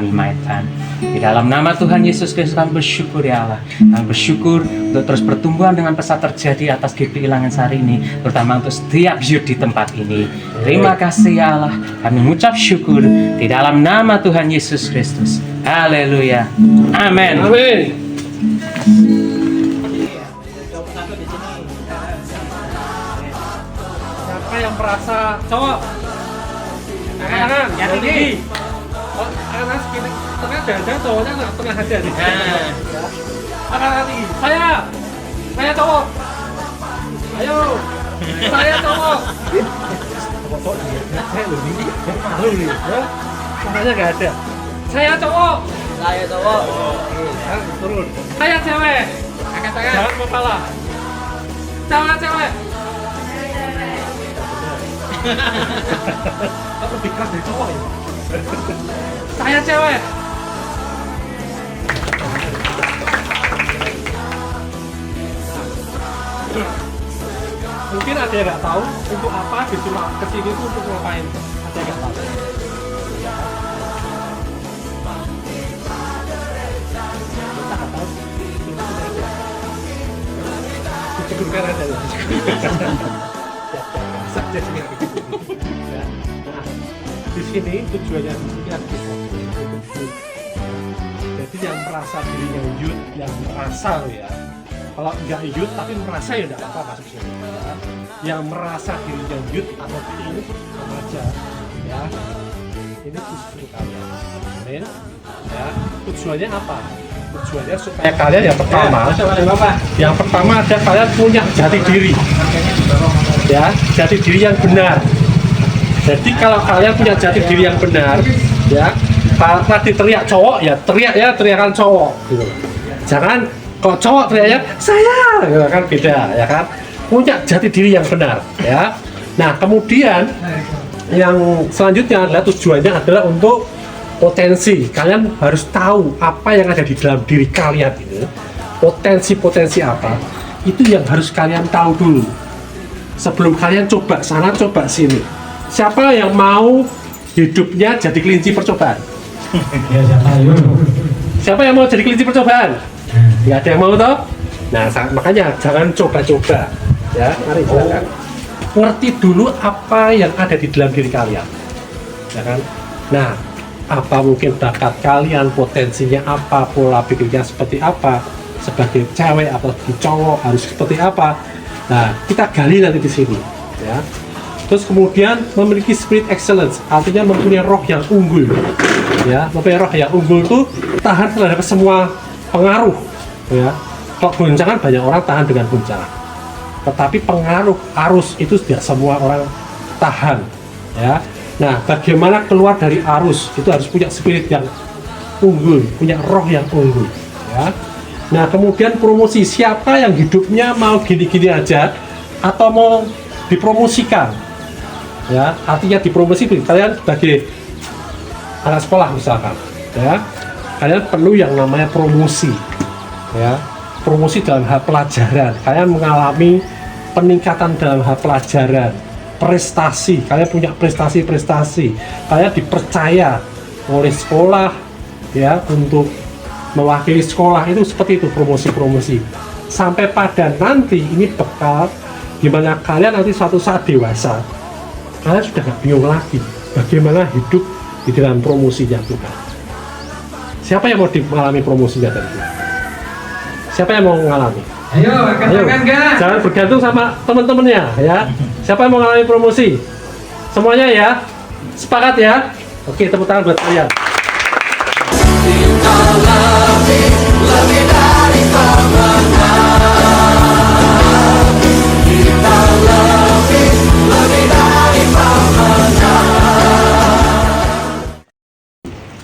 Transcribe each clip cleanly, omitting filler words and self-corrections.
kami mainkan. Di dalam nama Tuhan Yesus Kristus kami bersyukur ya Allah. Kami bersyukur untuk terus pertumbuhan dengan pesat terjadi atas GPI Langgensari ini, terutama untuk setiap youth di tempat ini. Terima kasih ya Allah. Kami mengucap syukur di dalam nama Tuhan Yesus Kristus. Haleluya. Amin. Amin. Siapa yang merasa cowok? Kanan, yang ini. Oh, kanan segini. Tengah jangan cowoknya nggak tengah aja nih. Kanan tinggi. Saya cowok. Ayo, saya cowok. Cowok saya loh ini. Malu nih, ya. Makanya nggak ada. Saya cowok. Saya cowok. Turun. Saya cewek. Angkat tangan. Jangan kepala. Cewek. Aku lebih keras dari cowok ya. Saya cewek. Mungkin ada yang nggak tahu untuk apa disuruh kesini itu untuk ngapain. Ada yang nggak tahu. Dicegurkan aja loh. Saja sini. Ya. Nah, di sini tujuannya di sini adalah jadi yang merasa dirinya youth, yang merasa loh ya. Kalau nggak youth tapi merasa ya nggak apa-apa maksudnya. Ya. Yang merasa dirinya youth atau ini sama aja. Ya. Ini justru kalian. Amin. Ya. Tujuannya apa? Tujuannya supaya kalian yang pertama ada kalian punya jati diri, ya, jati diri yang benar. Jadi kalau kalian punya jati diri yang benar, ya, tadi teriak cowok ya teriakan cowok, gitu. Jangan kok cowok teriaknya saya, gitu kan beda, ya kan. Punya jati diri yang benar, ya. Nah kemudian yang selanjutnya adalah tujuannya adalah untuk potensi. Kalian harus tahu apa yang ada di dalam diri kalian itu, potensi apa itu yang harus kalian tahu dulu sebelum kalian coba sana coba sini. Siapa yang mau hidupnya jadi kelinci percobaan? Siapa yang mau jadi kelinci percobaan? Nggak ada yang mau toh? Nah makanya jangan coba-coba, ya. Mari silakan ngerti dulu apa yang ada di dalam diri kalian, ya kan. Nah apa mungkin bakat kalian, potensinya apa, pola pikirnya seperti apa, sebagai cewek atau cowok harus seperti apa. Nah, kita gali nanti di sini, ya. Terus kemudian memiliki spirit excellence, artinya mempunyai roh yang unggul, ya. Mempunyai roh yang unggul itu tahan terhadap semua pengaruh, ya. Kalau goncangan banyak orang tahan dengan goncangan, tetapi pengaruh arus itu tidak semua orang tahan, ya. Nah, bagaimana keluar dari arus itu harus punya spirit yang unggul, punya roh yang unggul, ya. Nah, kemudian promosi, siapa yang hidupnya mau gini-gini aja atau mau dipromosikan, ya. Artinya dipromosi, kalian sebagai anak sekolah misalkan, ya, kalian perlu yang namanya promosi, ya. Promosi dalam hal pelajaran, kalian mengalami peningkatan dalam hal pelajaran, prestasi, kalian punya prestasi, kalian dipercaya oleh sekolah, ya, untuk mewakili sekolah. Itu seperti itu, promosi sampai pada nanti ini bekal gimana kalian nanti suatu saat dewasa, kalian sudah nggak bingung lagi bagaimana hidup di dalam promosinya Tuhan. Siapa yang mau mengalami promosinya tadi? Siapa yang mau mengalami? Ayo, katakan kan? Jangan bergantung sama teman-temannya, ya. Siapa yang mau mengalami promosi? Semuanya ya? Sepakat ya? Oke, tepuk tangan buat kalian.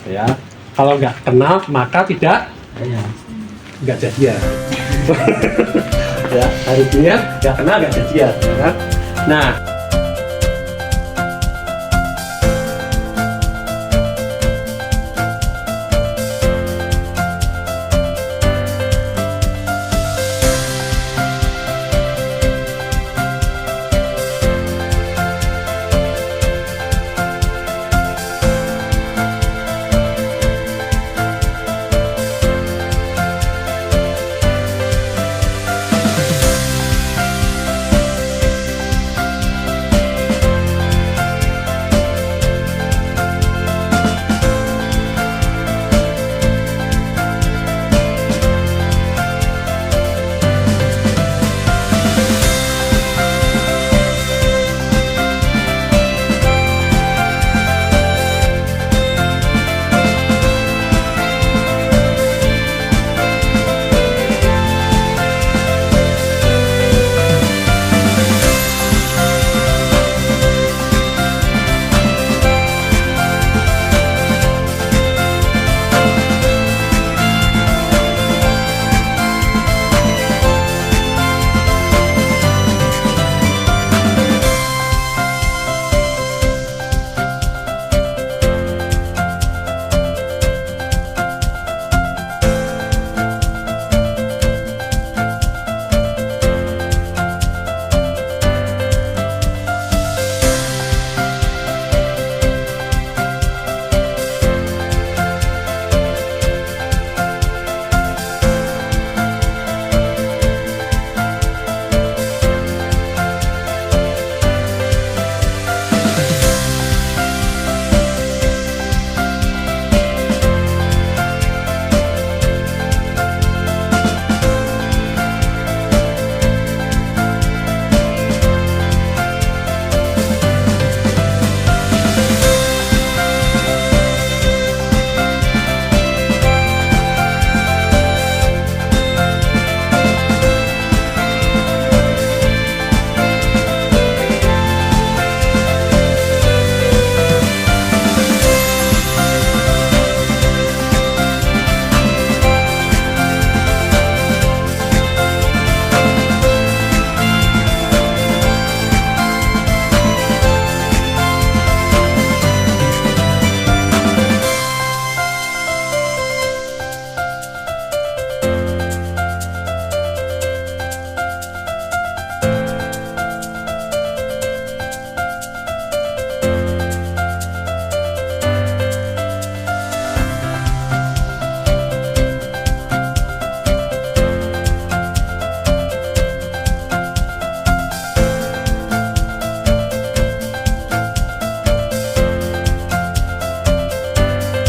Ya, kalau nggak kenal maka tidak nggak jadian. Ya, harus lihat nggak kenal nggak jadian, ya kan? Nah,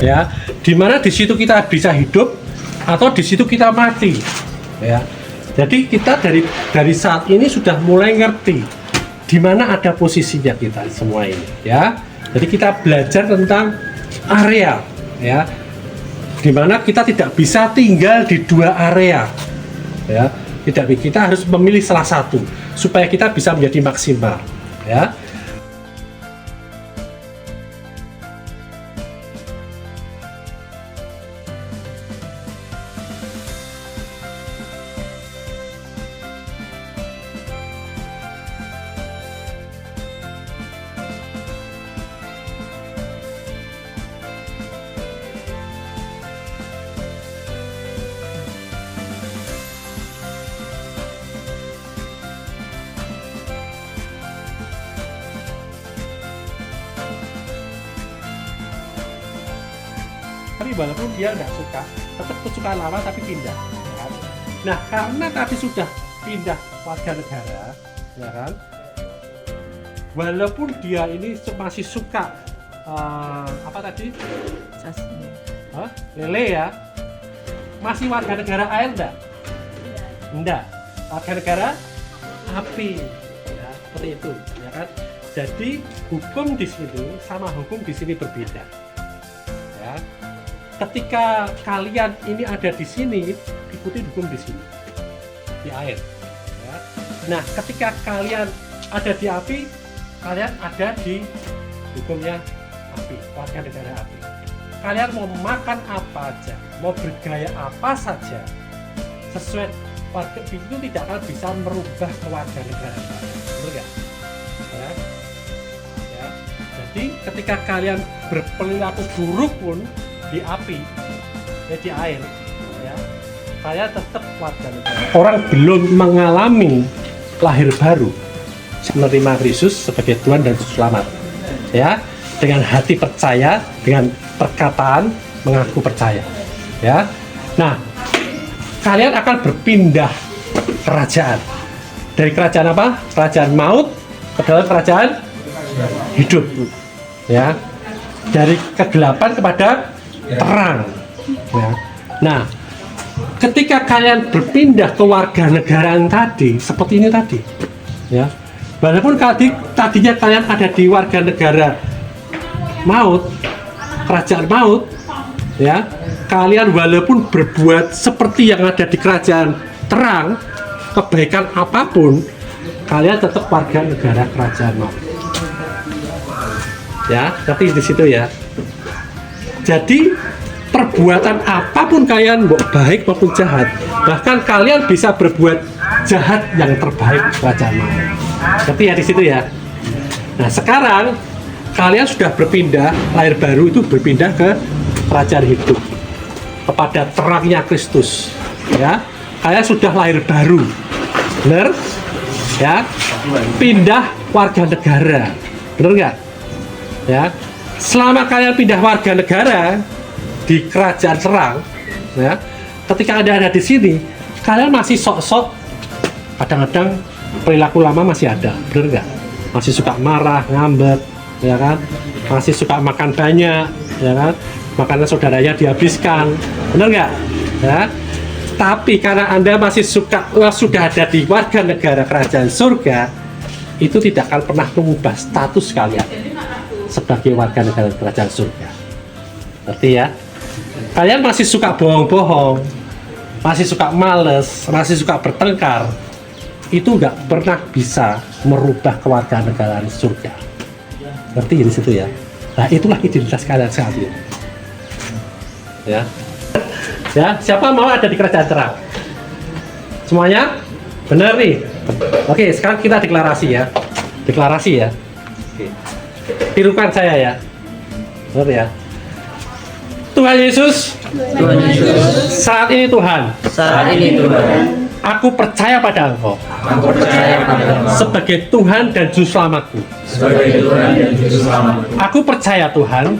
ya, dimana di situ kita bisa hidup atau di situ kita mati, ya. Jadi kita dari saat ini sudah mulai ngerti di mana ada posisinya kita semua ini, ya. Jadi kita belajar tentang area, ya, dimana kita tidak bisa tinggal di dua area, ya. Kita harus memilih salah satu supaya kita bisa menjadi maksimal, ya. Tapi walaupun dia nggak suka, tetap suka lama tapi pindah, ya kan? Nah, karena tadi sudah pindah warga negara, ya kan? Walaupun dia ini masih suka apa tadi? Lele ya, masih warga negara air enggak? Enggak. Warga negara api, ya, seperti itu, ya kan? Jadi hukum di sini sama hukum di sini berbeda, ya. Ketika kalian ini ada di sini, ikuti hukum di sini, di air. Ya. Nah, ketika kalian ada di api, kalian ada di hukumnya api, warga negara api. Kalian mau makan apa aja, mau bergaya apa saja, sesuai warga itu tidak akan bisa merubah kewarganegaraan. Betul nggak? Ya. Ya. Jadi ketika kalian berperilaku buruk pun di api, ya di air, ya, kalian tetap warga negara. Orang belum mengalami lahir baru, menerima Kristus sebagai Tuhan dan Juru Selamat, ya, dengan hati percaya, dengan perkataan mengaku percaya, ya. Nah, kalian akan berpindah kerajaan dari kerajaan apa? Kerajaan maut ke dalam kerajaan hidup, ya, dari kegelapan kepada terang, ya. Nah, ketika kalian berpindah ke warganegaraan tadi seperti ini tadi, ya, walaupun tadinya kalian ada di warga negara maut, kerajaan maut, ya, kalian walaupun berbuat seperti yang ada di kerajaan terang, kebaikan apapun, kalian tetap warga negara kerajaan maut, ya. Tapi di situ, ya. Jadi perbuatan apapun kalian, baik maupun jahat, bahkan kalian bisa berbuat jahat yang terbaik kerajaan maut. Tapi ya di situ, ya. Nah, sekarang kalian sudah berpindah, lahir baru itu berpindah ke kerajaan hidup, kepada terangnya Kristus, ya. Kalian sudah lahir baru, benar? Ya, pindah warga negara, benar nggak? Ya. Selama kalian pindah warga negara di kerajaan terang, ya, ketika ada di sini, kalian masih sok-sok, kadang-kadang perilaku lama masih ada, benar nggak? Masih suka marah, ngambek, ya kan? Masih suka makan banyak, ya kan? Makanan saudaranya dihabiskan, benar nggak? Ya. Tapi karena Anda masih sudah ada di warga negara kerajaan surga, itu tidak akan pernah mengubah status kalian sebagai warga negara kerajaan surga. Ngerti, ya? Kalian masih suka bohong-bohong, masih suka males, masih suka bertengkar, itu nggak pernah bisa merubah kewarganegaraan surga. Ngerti di situ, ya? Nah, itulah identitas kalian saat ini. Ya. Ya, siapa mau ada di kerajaan terang? Semuanya? Benar nih? Oke, sekarang kita deklarasi, ya. Deklarasi, ya. Oke. Tirukan saya, ya. Benar, ya. Tuhan Yesus, saat ini Tuhan, aku percaya pada Engkau, sebagai Tuhan dan Juru Selamatku. Aku percaya Tuhan,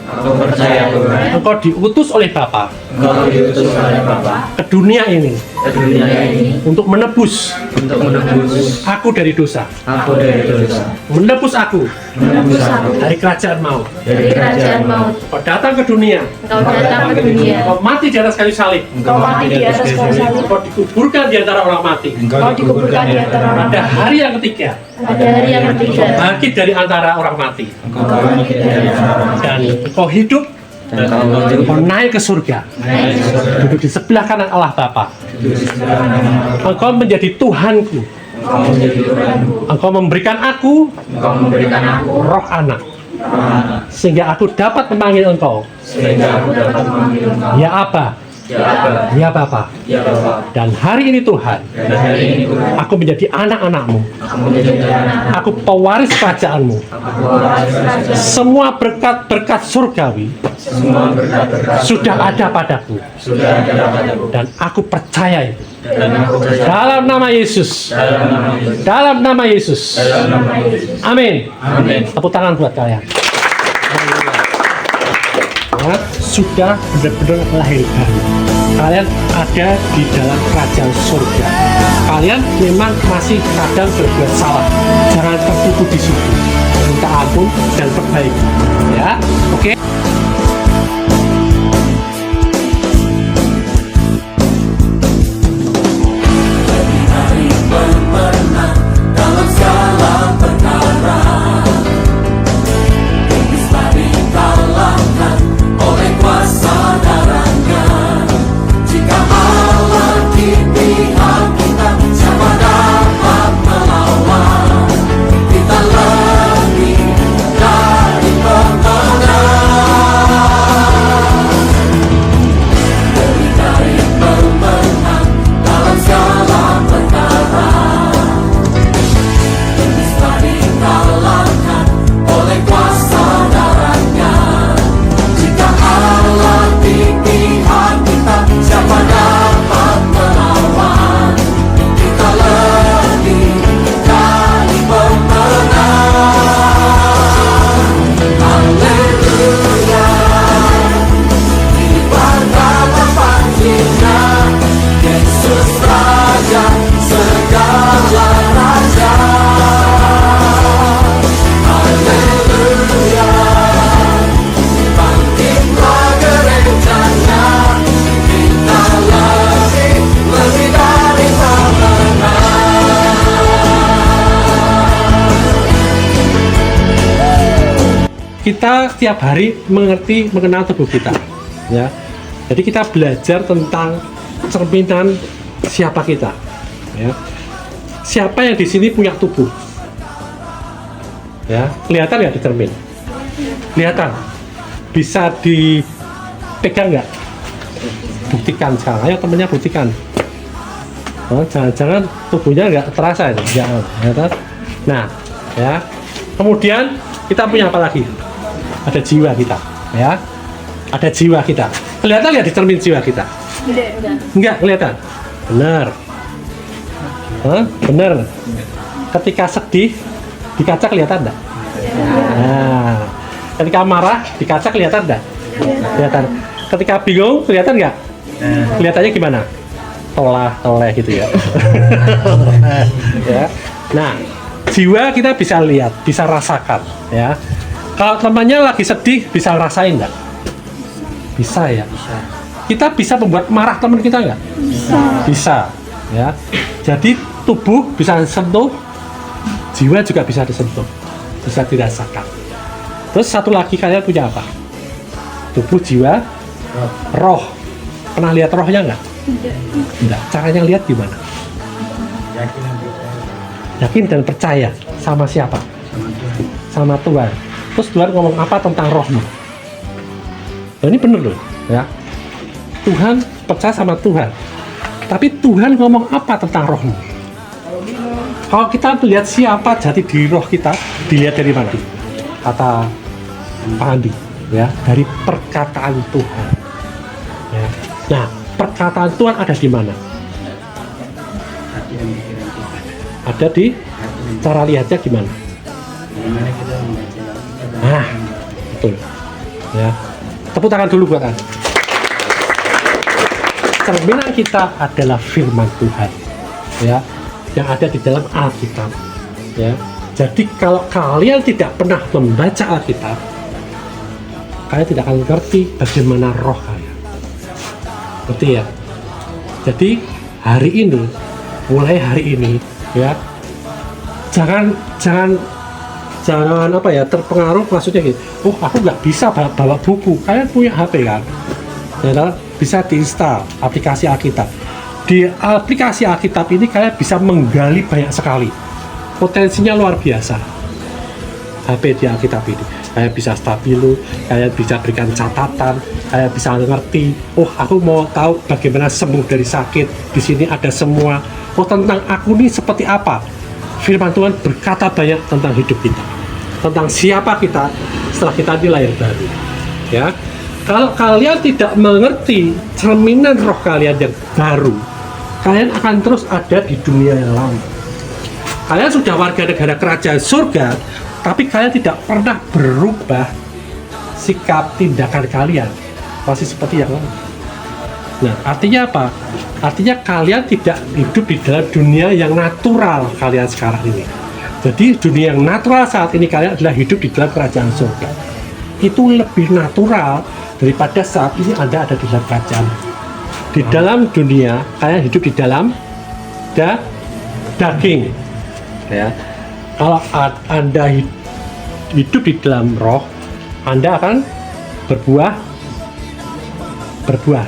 Engkau diutus oleh Bapa ke dunia ini untuk menebus aku dari dosa, menebus aku dari kerajaan maut. Kau datang ke dunia, kau mati di atas kayu salib, kau dikuburkan di antara orang mati. Pada hari yang ketiga, kau bangkit dari antara orang mati, dan kau hidup. Kau naik ke surga, duduk di sebelah kanan Allah Bapa. Engkau menjadi Tuhanku. Engkau memberikan aku roh anak, sehingga aku dapat memanggil Engkau ya Aba, ya Bapa. Dan hari ini Tuhan, aku menjadi anak-anak-Mu. Aku pewaris kerajaan-Mu. Semua berkat-berkat surgawi sudah ada padaku. Dan aku percaya itu. Dalam nama Yesus. Dalam nama Yesus. Amin. Tepuk tangan buat kalian. Ya, sudah benar-benar lahir baru. Kalian ada di dalam kerajaan surga. Kalian memang masih kadang berbuat salah. Jangan tertutup di situ. Minta ampun dan perbaiki. Ya, oke. Kita setiap hari mengenal tubuh kita, ya. Jadi kita belajar tentang cerminan siapa kita, ya. Siapa yang di sini punya tubuh, ya. Kelihatan nggak di cermin? Kelihatan. Bisa dipegang nggak? Buktikan sekarang. Ayo temennya buktikan. Oh, jangan-jangan tubuhnya nggak terasa ini. Jangan. Ya. Nah, ya. Kemudian kita punya apa lagi? Ada jiwa kita, ya. Ada jiwa kita. Kelihatan nggak di cermin jiwa kita? Enggak kelihatan. Benar. Benar. Ketika sedih di kaca kelihatan enggak? Nah, ketika marah di kaca kelihatan enggak? Kelihatan. Ketika bingung kelihatan nggak? Kelihatannya gimana? Toleh gitu ya. Ya. Nah, jiwa kita bisa lihat, bisa rasakan, ya. Kalau temannya lagi sedih, bisa rasain nggak? Bisa ya. Kita bisa membuat marah teman kita nggak? Bisa, ya. Jadi tubuh bisa disentuh, jiwa juga bisa disentuh, bisa dirasakan. Terus satu lagi kalian punya apa? Tubuh, jiwa, roh. Pernah lihat rohnya nggak? Enggak. Caranya lihat gimana? Yakin dan percaya sama siapa? Sama Tuhan. Terus Tuhan ngomong apa tentang rohmu? Nah, ini bener loh, ya. Tuhan percaya sama Tuhan. Tapi Tuhan ngomong apa tentang rohmu? Kalau kita melihat siapa jati diri roh kita, dilihat dari mana? Kata Pak Andi, ya, dari perkataan Tuhan. Ya. Nah, perkataan Tuhan ada di mana? Ada di cara lihatnya gimana? Nah, betul. Ya. Tepuk tangan dulu buat Anda. cerminan kita adalah firman Tuhan, ya, yang ada di dalam Alkitab, ya. Jadi kalau kalian tidak pernah membaca Alkitab, kalian tidak akan ngerti bagaimana roh kalian. Ngerti ya? Jadi hari ini, mulai hari ini, ya, jangan apa ya, terpengaruh maksudnya gitu. Oh, aku nggak bisa bawa buku. Kalian punya HP kan? Ya, bisa diinstal aplikasi Alkitab. Di aplikasi Alkitab ini kalian bisa menggali banyak sekali. Potensinya luar biasa. HP di Alkitab ini. Kalian bisa stabilo, kalian bisa berikan catatan, kalian bisa ngerti. Oh, aku mau tahu bagaimana sembuh dari sakit. Di sini ada semua. Oh, tentang aku ini seperti apa? Firman Tuhan berkata banyak tentang hidup kita, tentang siapa kita setelah kita dilahir baru. Ya, kalau kalian tidak mengerti cerminan roh kalian yang baru, kalian akan terus ada di dunia yang lama. Kalian sudah warga negara kerajaan surga, tapi kalian tidak pernah berubah sikap tindakan kalian, masih seperti yang lama. Nah, artinya apa? Artinya kalian tidak hidup di dalam dunia yang natural kalian sekarang ini. Jadi dunia yang natural saat ini kalian adalah hidup di dalam kerajaan surga. Itu lebih natural daripada saat ini Anda ada di dalam kerajaan. Di dalam dunia kalian hidup di dalam daging. Ya, kalau Anda hidup di dalam roh, Anda akan berbuah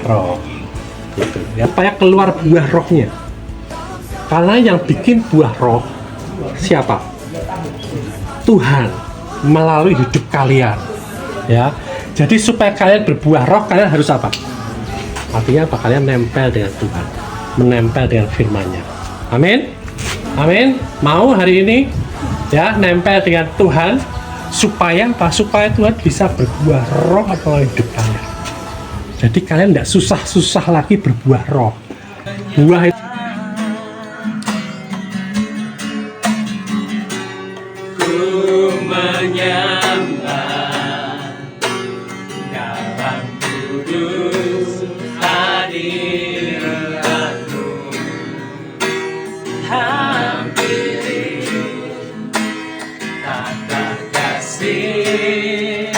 roh. Gitu. Ya, supaya keluar buah rohnya. Karena yang bikin buah roh siapa? Tuhan melalui hidup kalian. Ya, jadi supaya kalian berbuah roh, kalian harus apa? Artinya apa? Kalian nempel dengan Tuhan, menempel dengan firman-Nya. Amin. Amin. Mau hari ini ya nempel dengan Tuhan supaya apa? Supaya Tuhan bisa berbuah roh atau hidup kalian. Jadi kalian tidak susah-susah lagi berbuah roh. Buah itu Ku menyembah dalam kudus hadirat-Mu. Hampiri tata kasih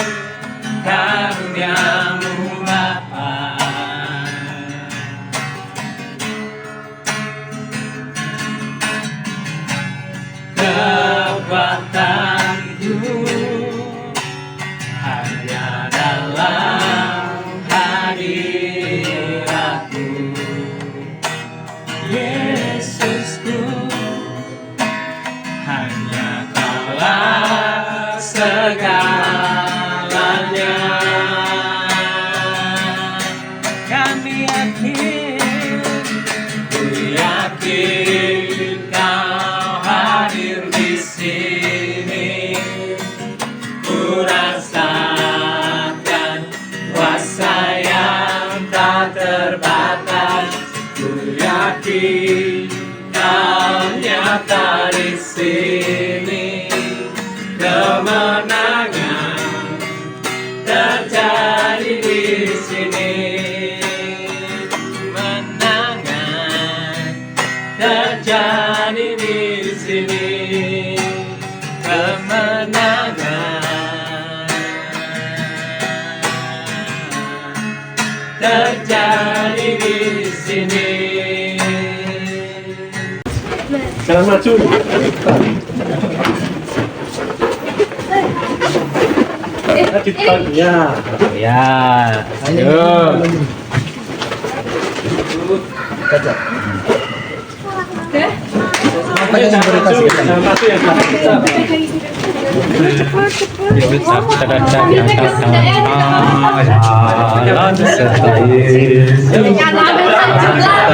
karunia-Mu Bapa. Kekuatanku hanya dalam hadirat-Mu, Yesusku. Hanya Kaulah segalanya. Kami yakin, ku yakin Kau hadir di sini. Ku rasakan kuasa yang tak terbatas. Ku yakin Kau nyata di sini. Kemenangan terjadi di sini. Kemenangan terjadi di sini. Kemenangan terjadi di sini. jangan maju. Ya. Ya, ayo. Ayo, jangan maju ya. Setiap hari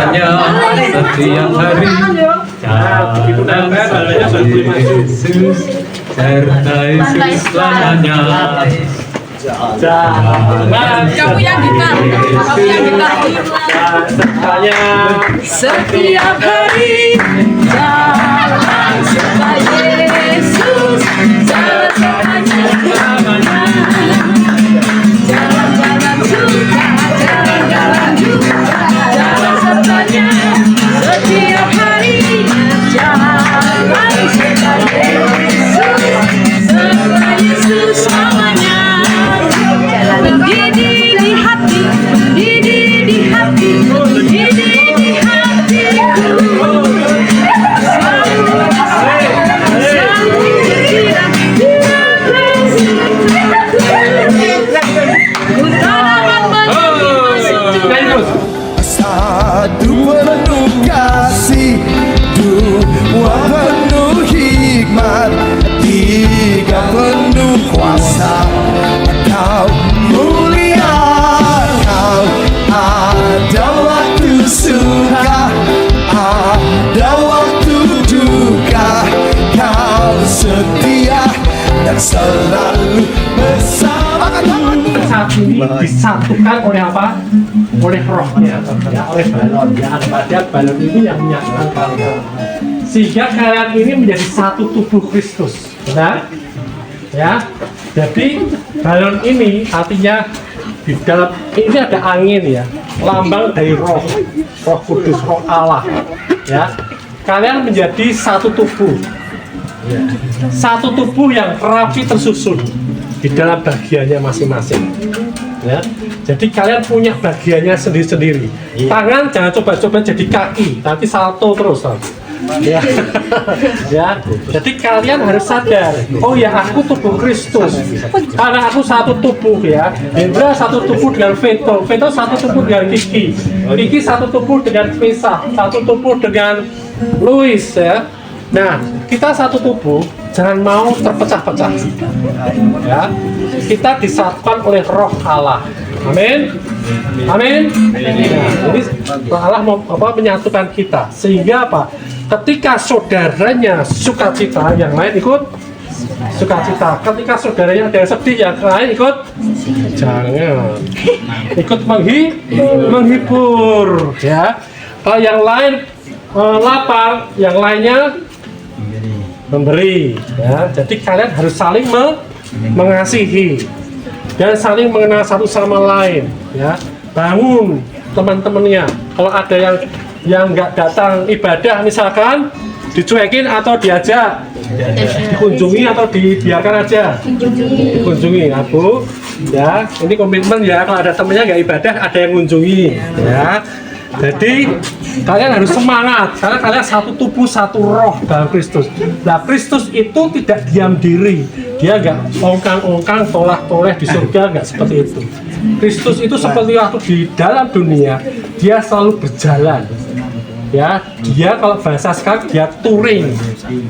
Yesus serta Yesus selamanya. Kamu yang gitar, setiap hari jalan serta Yesus, jalan-jalannya, jalan-jalan suka, jalan-jalan juga, jalan Satu penuh kasih, dua penuh hikmat, tiga penuh kuasa. Kau mulia, kau ada waktu suka, ada waktu duka. Kau setia dan selalu bersama. Saat ini disatukan oleh apa? Oleh rohnya, ya, oleh balon. Ya, ada balon ini yang menyatukan kalian. Sehingga kalian ini menjadi satu tubuh Kristus. Benar? Ya. Jadi balon ini artinya di dalam ini ada angin ya, lambang dari roh kudus, roh Allah. Ya. Kalian menjadi satu tubuh. Satu tubuh yang rapi tersusun di dalam bagiannya masing-masing. Ya. Jadi kalian punya bagiannya sendiri-sendiri. Tangan jangan coba-coba jadi kaki, nanti salto terus. Ya. Ya. Jadi kalian harus sadar, oh ya aku tubuh Kristus. Karena aku satu tubuh ya. Hendra satu tubuh dengan Veto, Veto satu tubuh dengan Kiki, Kiki satu tubuh dengan Pesa, satu tubuh dengan Louis ya. Nah, kita satu tubuh, jangan mau terpecah-pecah. Ya, kita disatukan oleh Roh Allah. Amin. Amin. Nah, jadi Allah menyatukan kita, sehingga apa? Ketika saudaranya sukacita, yang lain ikut sukacita. Ketika saudaranya ada yang sedih, yang lain ikut jangan. Ikut menghibur. Ya. Kalau yang lain lapar, yang lainnya memberi, ya. Jadi kalian harus saling mengasihi dan saling mengenal satu sama lain, ya. Bangun teman-temannya. Kalau ada yang nggak datang ibadah misalkan, dicuekin atau diajak, dikunjungi atau dibiarkan aja, dikunjungi, Bu. Ya, ini komitmen ya. Kalau ada temennya nggak ibadah, ada yang kunjungi, ya. Jadi kalian harus semangat karena kalian satu tubuh, satu roh dalam Kristus. Nah, Kristus itu tidak diam diri, dia nggak ongkang-ongkang, toleh-toleh di surga, nggak seperti itu. Kristus itu seperti waktu di dalam dunia, dia selalu berjalan. Ya, dia kalau bahasa sekarang dia touring.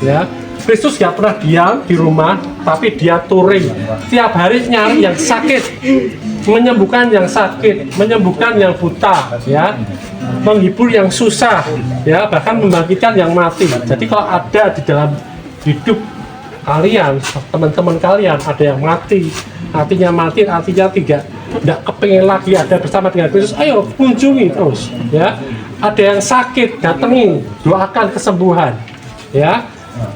Ya, Kristus nggak pernah diam di rumah, tapi dia touring. Tiap hari nyari yang sakit, menyembuhkan yang sakit, menyembuhkan yang buta, ya, menghibur yang susah, ya, bahkan membangkitkan yang mati. Jadi kalau ada di dalam hidup kalian, teman-teman kalian ada yang mati, artinya tidak kepengen lagi ada bersama dengan Kristus, ayo kunjungi terus, ya. Ada yang sakit, datangi, doakan kesembuhan, ya.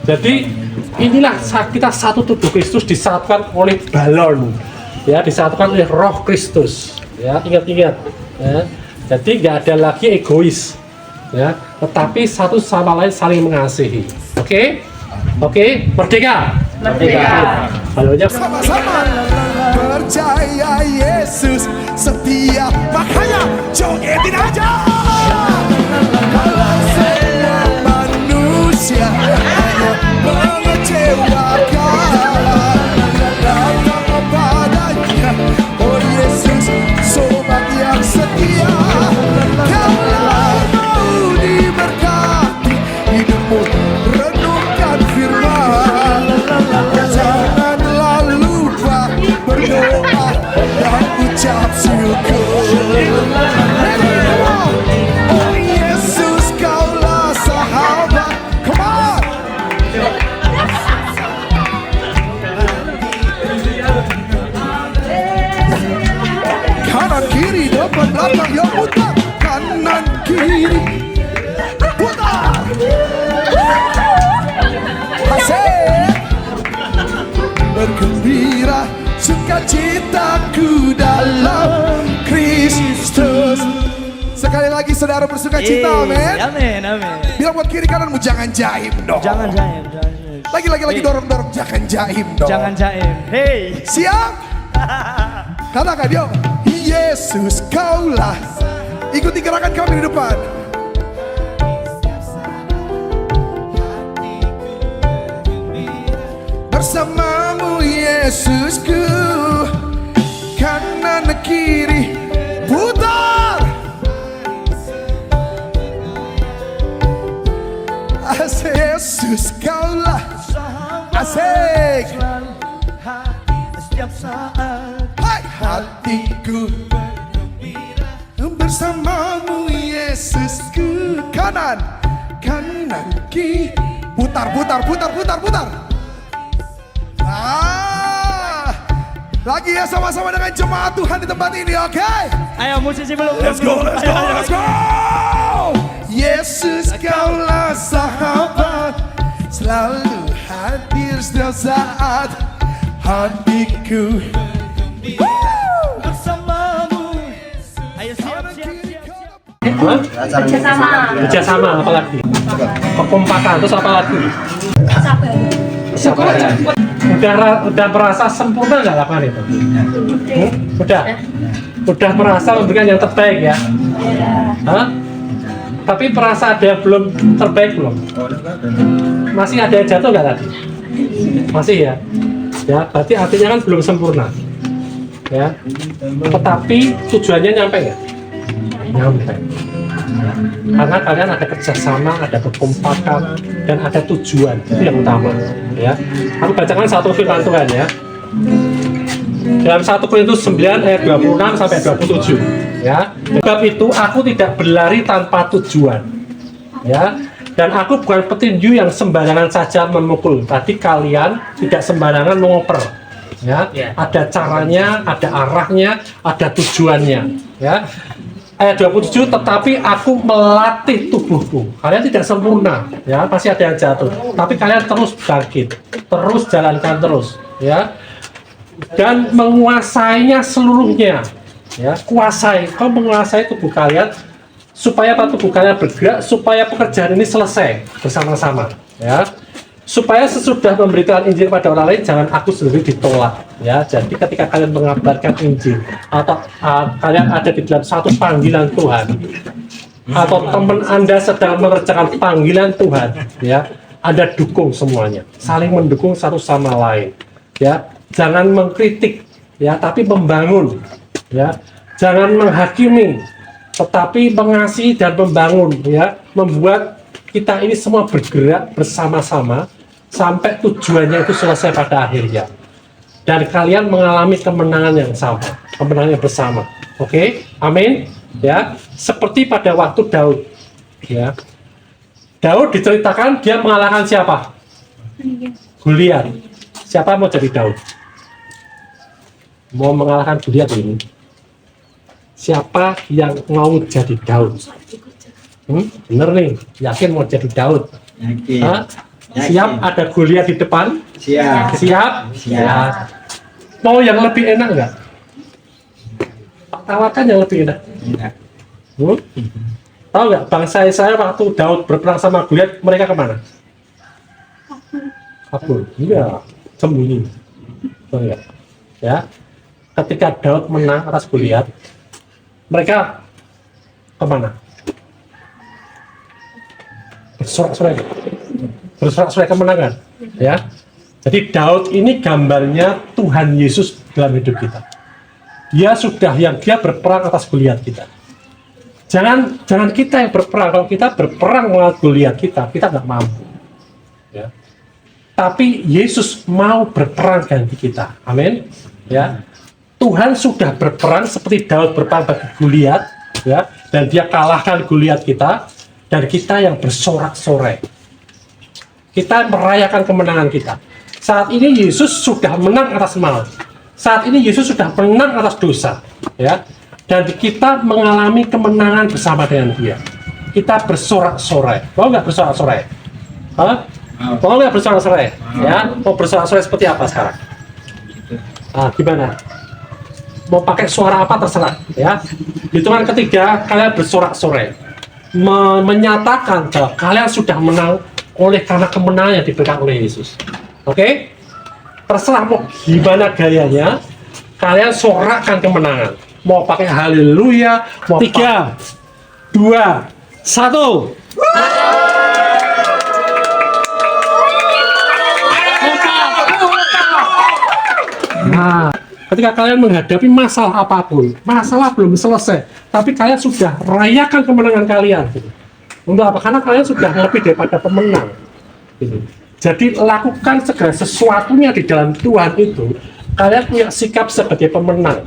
Jadi inilah kita satu tubuh Kristus disatukan oleh balon, ya, disatukan oleh Roh Kristus, ya, ingat-ingat, ya. Jadi nggak ada lagi egois, ya, tetapi satu sama lain saling mengasihi. Oke, merdeka, balonnya. Sama-sama percaya Yesus setia, makanya jogetin aja. Kalau semua manusia hanya mengecewakan, datang kepadanya, oh Yesus, sobat yang setia. Kalau mau diberkati hidupmu, renungkan firman. Janganlah lupa berdoa dan ucap syukur. Oh Yesus, kaulah sahabat. Come on. Kanan kiri depan belakang ya putar. Kanan kiri putar. Asik. Bergembira sukacitaku dalam Kristus. Sekali lagi saudara bersukacita, amin. Amin, amin. Bilang buat kiri kananmu, jangan jaim dong. Jangan jaim, jangan. Lagi dorong, jangan jaim dong. Jangan jaim. Hey. Siap? Katakan dia, Yesus kaulah. Ikuti gerakan kami di depan. Bersamamu Yesusku, kanan kiri putar. Yesus kaulah asik. Setiap saat Hai hatiku bersamamu Yesusku. Kanan kiri, putar. Lagi ya sama-sama dengan jemaat Tuhan di tempat ini, oke? ayo musisi belum. Let's go. Yesus kaulah sahabat, selalu hadir setiap saat hatiku. Bersamamu. Ayo siap. Kerjasama apa lagi? Kekompakan, terus apa lagi? Sabar. Udah merasa sempurna nggak lakukan itu? Udah merasa memberikan yang terbaik ya? Hah? Tapi merasa ada yang belum terbaik belum? Masih ada yang jatuh nggak tadi? Masih ya? Ya, berarti artinya kan belum sempurna. Ya, tetapi tujuannya nyampe nggak? Nyampe. Karena kalian ada kerjasama, ada kekompakan, dan ada tujuan. Itu yang utama. Ya, aku bacakan satu firman Tuhan ya. Dalam 1 Korintus 9 ayat 26 sampai 27. Ya, sebab itu aku tidak berlari tanpa tujuan. Ya, dan aku bukan petinju yang sembarangan saja memukul. Tadi kalian tidak sembarangan mengoper. Ya, ada caranya, ada arahnya, ada tujuannya. Ya. Ayat 27, tetapi aku melatih tubuhku. Kalian tidak sempurna, ya, pasti ada yang jatuh. Tapi kalian terus bangkit, terus jalankan terus, ya. Dan menguasainya seluruhnya, ya. Kuasai, kau menguasai tubuh kalian supaya tubuh kalian bergerak, supaya pekerjaan ini selesai bersama-sama, ya. Supaya sesudah memberitakan Injil pada orang lain, jangan aku sendiri ditolak. Ya, jadi ketika kalian mengabarkan Injil atau kalian ada di dalam satu panggilan Tuhan, atau teman Anda sedang mengerjakan panggilan Tuhan, ya, ada dukung semuanya, saling mendukung satu sama lain. Ya, jangan mengkritik, ya, tapi membangun. Ya, jangan menghakimi, tetapi mengasihi dan membangun. Ya, membuat kita ini semua bergerak bersama-sama sampai tujuannya itu selesai pada akhirnya. Dan kalian mengalami kemenangan yang sama, kemenangan yang bersama. Oke? Amin. Ya, seperti pada waktu Daud. Ya. Daud diceritakan dia mengalahkan siapa? Goliat. Siapa mau jadi Daud? Mau mengalahkan Goliat ini? Siapa yang mau jadi Daud? Bener nih, yakin mau jadi Daud? Yakin. Siap ada Goliat di depan? Siap? Mau yang lebih enak nggak? Tawarkan yang lebih enak. Tahu nggak, bangsa Israel waktu Daud berperang sama Goliat, mereka kemana? Kabur. Iya, sembunyi. Betul nggak? Ya. Ketika Daud menang atas Goliat, mereka kemana? bersorak-sorai kemenangan, ya. Jadi Daud ini gambarnya Tuhan Yesus dalam hidup kita. Dia berperang atas Goliat kita. Jangan kita yang berperang. Kalau kita berperang melawan Goliat kita nggak mampu. Ya. Tapi Yesus mau berperang ganti kita. Amin. Ya. Tuhan sudah berperang seperti Daud berperang bagi Goliat, ya, dan dia kalahkan Goliat kita. Dan kita yang bersorak-sorai, kita merayakan kemenangan kita. Saat ini Yesus sudah menang atas maut. Saat ini Yesus sudah menang atas dosa, ya. Dan kita mengalami kemenangan bersama dengan Dia. Kita bersorak-sorai. Mau nggak bersorak-sorai? Mau nggak bersorak-sorai? Ya, mau bersorak-sorai seperti apa sekarang? Gimana? Mau pakai suara apa terserah, ya. Hitungan ketiga kalian bersorak-sorai. Menyatakan bahwa kalian sudah menang oleh karena kemenangan yang diberikan oleh Yesus. Oke? Terserah mau gimana gayanya, kalian sorakkan kemenangan. Mau pakai haleluya, mau 3, 2, 1. Nah, ketika kalian menghadapi masalah apapun, masalah belum selesai, tapi kalian sudah rayakan kemenangan kalian. Untuk apa? Karena kalian sudah lebih daripada pemenang. Jadi lakukan segala sesuatunya di dalam Tuhan itu, kalian punya sikap sebagai pemenang,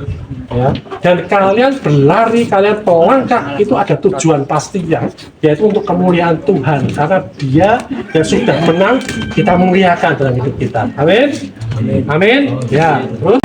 ya. Dan kalian berlari, kalian melangkah itu ada tujuan pastinya, yaitu untuk kemuliaan Tuhan. Karena Dia yang sudah menang, kita muliakan dalam hidup kita. Amin. Amin. Ya. Terus.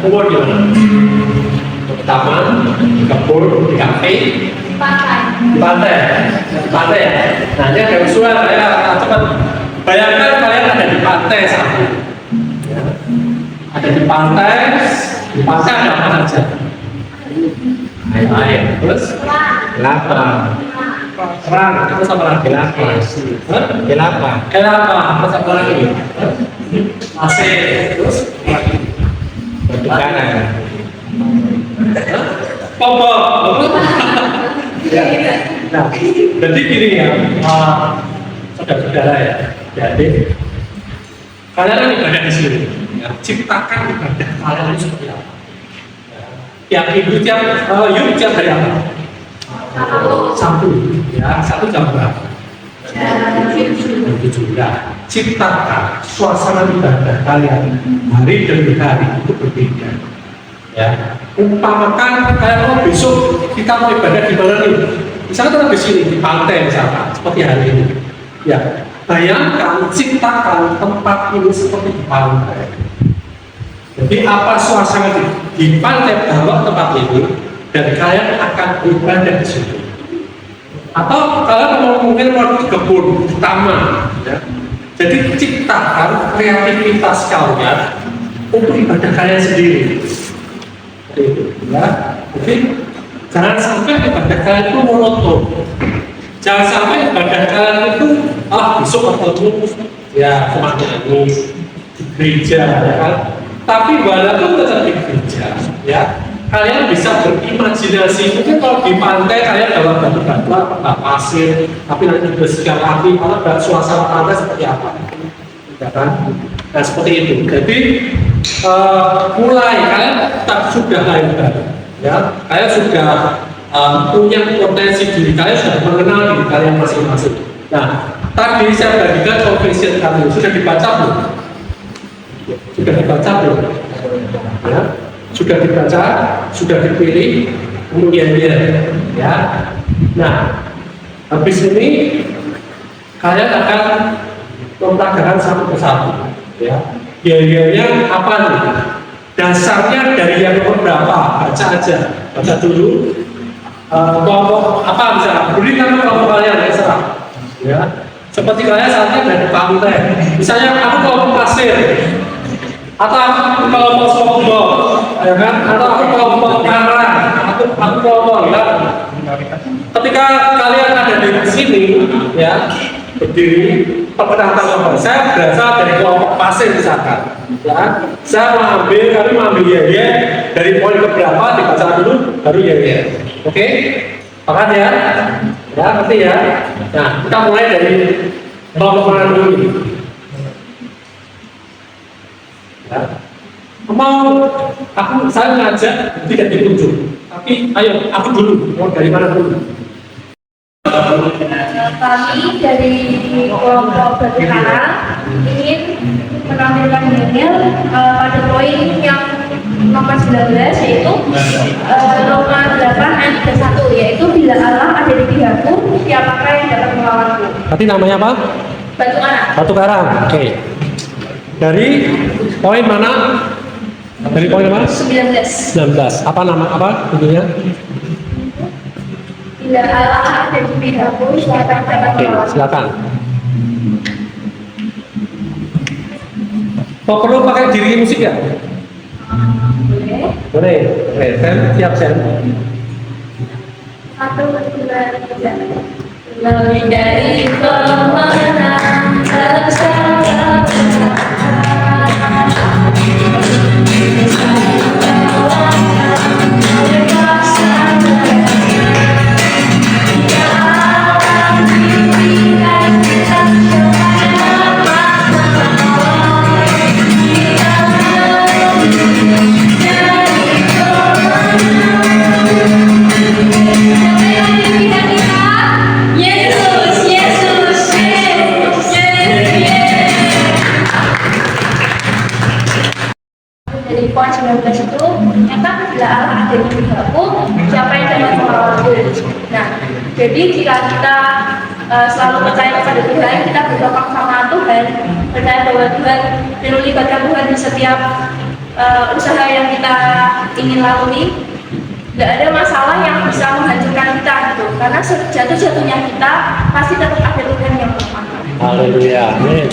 Kumpul di mana? Di taman, di kebun, di kafe, di pantai, ya. Nah ini ada visual, saya cepat bayangkan kalian ada di pantai satu, ya. Ada di pantai ada apa saja? Air, terus kelapa, kerang, terus apa lagi? Kelapa, terus apa lagi? Pasir, terus batu kanan, popok. Nah, jadi gini ya, saudara-saudara ya. Jadi kalian kan ibadah di sini, ya. Ciptakan ibadah kalian itu seperti apa? Tiap minggu, tiap hari apa? Sabtu, ya. Sabtu jam berapa? Jam 7. Ya. Ciptakan suasana ibadah kalian hari demi hari itu berbeda. Ya, umpamakan kayak besok kita mau ibadah di mana nih? Misalnya kita di sini di pantai misalkan, seperti hari ini. Ya, bayangkan ciptakan tempat ini seperti di pantai. Jadi apa suasana di pantai bawa tempat ini dan kalian akan beribadah di situ. Atau kalian mungkin mau di kebun, di taman. Ya. Jadi ciptakan kreativitas kalian untuk ibadah kalian sendiri. Itu, ya. Oke. Jangan sampai ibadah kalian itu monoton. Jangan sampai ibadah kalian itu besok ketemu ya cuma nyanyi di gereja ya kan. Tapi walaupun tetap di gereja ya, kalian bisa berimajinasi. Mungkin kalau di pantai kalian dalam batu-batu atau pasir, tapi nanti bersihkan api, kalau suasana pantai seperti apa? Ya kan? Nah seperti itu. Jadi mulai kalian sudah hebat, ya. Kalian sudah punya potensi diri kalian, sudah mengenal diri kalian masing-masing. Nah, tadi saya bagikan confession kalian sudah dibaca belum? Sudah dibaca belum? Ya, sudah dibaca, sudah dipilih, kemudian ya. Nah, habis ini kalian akan mempelajari satu persatu, ya. Biayanya apa nih? Dasarnya dari yang nomor berapa? Baca aja, baca dulu. Kelompok apa misalnya? Beri nama kelompok kalian ya serah. Ya, seperti kalian saatnya dari pantai. Misalnya aku kelompok pasir, atau aku kelompok softball, ya kan? Atau aku kelompok karang, aku kelompok ya. Ketika kalian ada di sini, ya berdiri perkenalkan kelompok. Saya berasal dari kelompok pasir misalkan, ya. Saya kami mengambil ya dari poin keberapa dibaca dulu, baru ya. Oke, paham ya? Ya, ngerti ya? Nah, kita mulai dari kelompok mana dulu ini? Ya. Saya ngajak tidak ditunjuk, tapi ayo, aku dulu, mau dari mana dulu? Kami dari kelompok Batu Karang ingin menampilkan Daniel pada poin yang nomor 19 yaitu nomor 8 ayat 31, yaitu bila Allah ada di pihakku, siapakah yang dapat melawanku? Nanti namanya apa? Batu Karang. Batu Karang. Oke. Dari poin mana? Dari poin mana? 19. 19. Apa nama apa tentunya? Bila Allah ada di pihakku, siapa yang dapat Oke, melawanku? silakan. Oh, perlu pakai diri musik ya? Boleh. Boleh. Oke, saya siap saya. 1, 2, 3. Lebih dari pemenang bersama. Yesus, Yesus, Yesus, Yesus. Dari poin 19 itu ternyata bila Allah ada di pihakku, siapa yang dapat melawanku? Nah, jadi jika kita selalu percaya kepada Tuhan, kita berdoa sama Tuhan, percaya bahwa Tuhan melibatkan Tuhan di setiap usaha yang kita ingin lalui, tidak ada masalah yang bisa menghancurkan kita gitu. Karena sejatuh-jatuhnya kita pasti tetap ada Tuhan yang memantau. Haleluya. Amin.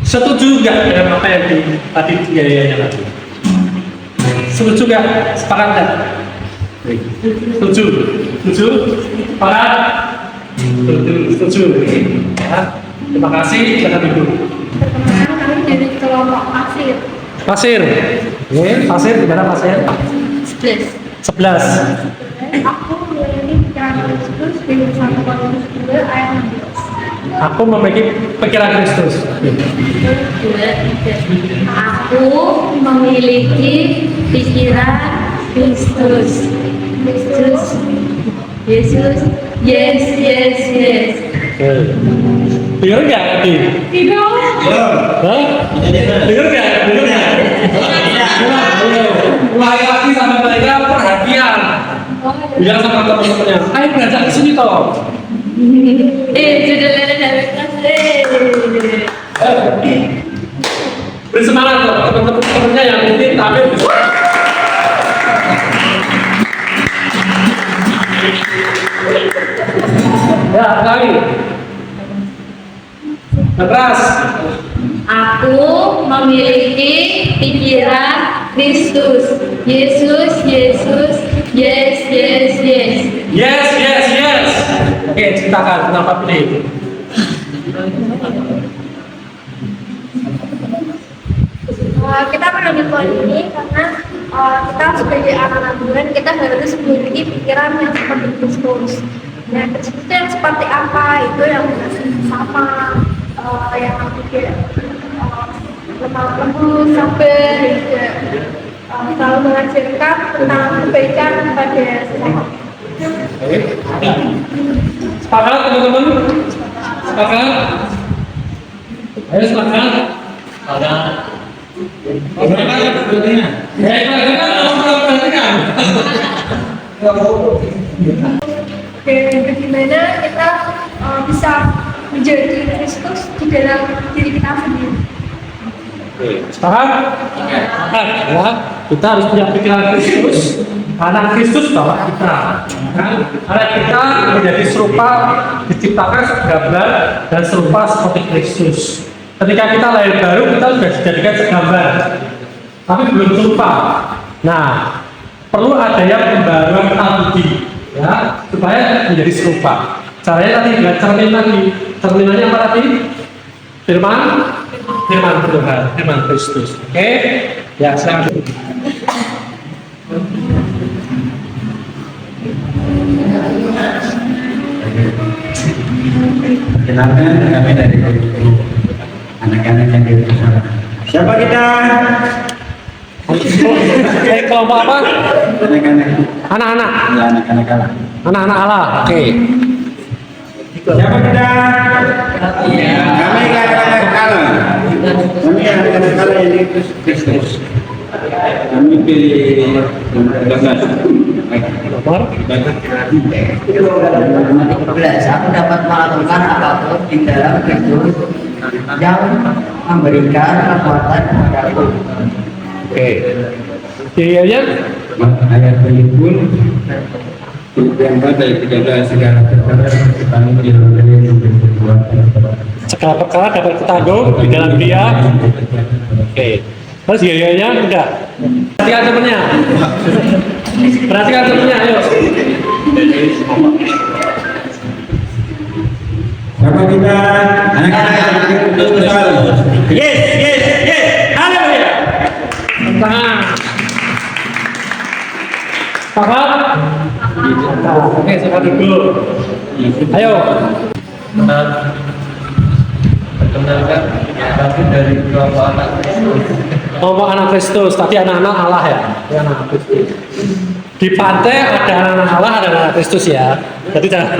Setuju nggak dengan apa yang tadi biayanya tadi? Setuju nggak? Sepakat nggak? Setuju. Setuju? Sepakat? Setuju. Ya. Terima kasih. Silakan duduk. Pertemanan kami dari kelompok pasir. Pasir. Oke, pasir di mana pasir? 11. Aku memiliki pikiran Kristus dari 1 Korintus 2 ayat 16. Aku memiliki pikiran Kristus. Aku memiliki pikiran Kristus. Kristus. Yesus. Yes, yes, yes. Oke. Dengar nggak tadi? Tidak. Hah? Dengar nggak? Dengar nggak? Mulai lagi sampai mereka perhatian. Bilang sama teman-temannya, ayo belajar ke sini toh. Judulnya dari kasih. Beri semangat loh teman-temannya yang mungkin tampil bisa. Ya, lagi. Keras. Aku memiliki pikiran Kristus. Yesus, Yesus, yes, yes. ceritakan kenapa pilih. Kita mengambil poin ini karena kita sebagai anak-anak Tuhan kita harus memiliki pikiran yang seperti Kristus. Nah, Kristus itu yang seperti apa? Itu yang sama, yang juga lemah lembut, sabar, juga selalu mengajarkan tentang kebaikan kepada sesama. Sepakat teman-teman? Sepakat? Ayo sepakat? Dan bagaimana kita bisa menjadi Kristus di dalam diri kita sendiri. Sepakat? Ya, kita harus punya pikiran Kristus. Anak Kristus bawa kita, kan? Anak kita menjadi serupa, diciptakan segambar dan serupa seperti Kristus. Ketika kita lahir baru, kita sudah dijadikan segambar, tapi belum serupa. Nah, perlu ada yang pembaruan tadi, ya, supaya menjadi serupa. Caranya tadi dengan cermin lagi. Cerminannya apa tadi? Firman Tuhan, firman Kristus. Oke, ya selanjutnya. Kenalkan kami dari anak-anak yang di sana. Siapa kita? Kelompok apa? Anak-anak. Anak-anak. Ya, anak-anak Allah. Anak-anak Allah. Oke. Siapa kita? Kami anak-anak Allah. Kami anak-anak Allah yang di Kristus. Kami pilih nomor 13. Nomor 13. Aku dapat melakukan apapun di dalam Kristus yang memberikan kekuatan kepadaku. Oke. Ayatnya Ayat ini pun yang pada 13 segala perkara kami dilakukan berbuat. segala perkara dapat ketanggung di dalam Dia. Oke. Terus ayatnya enggak. Perhatikan temennya. Perhatikan temennya, ayo. Siapa kita? Anak-anak yang Kristus Allah. Yes. Haleluya. Tangan. Paham? Oke, sekarang dulu. Ayo. Perkenalkan, kami dari kelompok anak Kristus. Kelompok anak Kristus. Tadi anak-anak Allah ya. Anak Kristus. Di pantai ada anak-anak Allah, ada anak Kristus ya. Jadi jangan.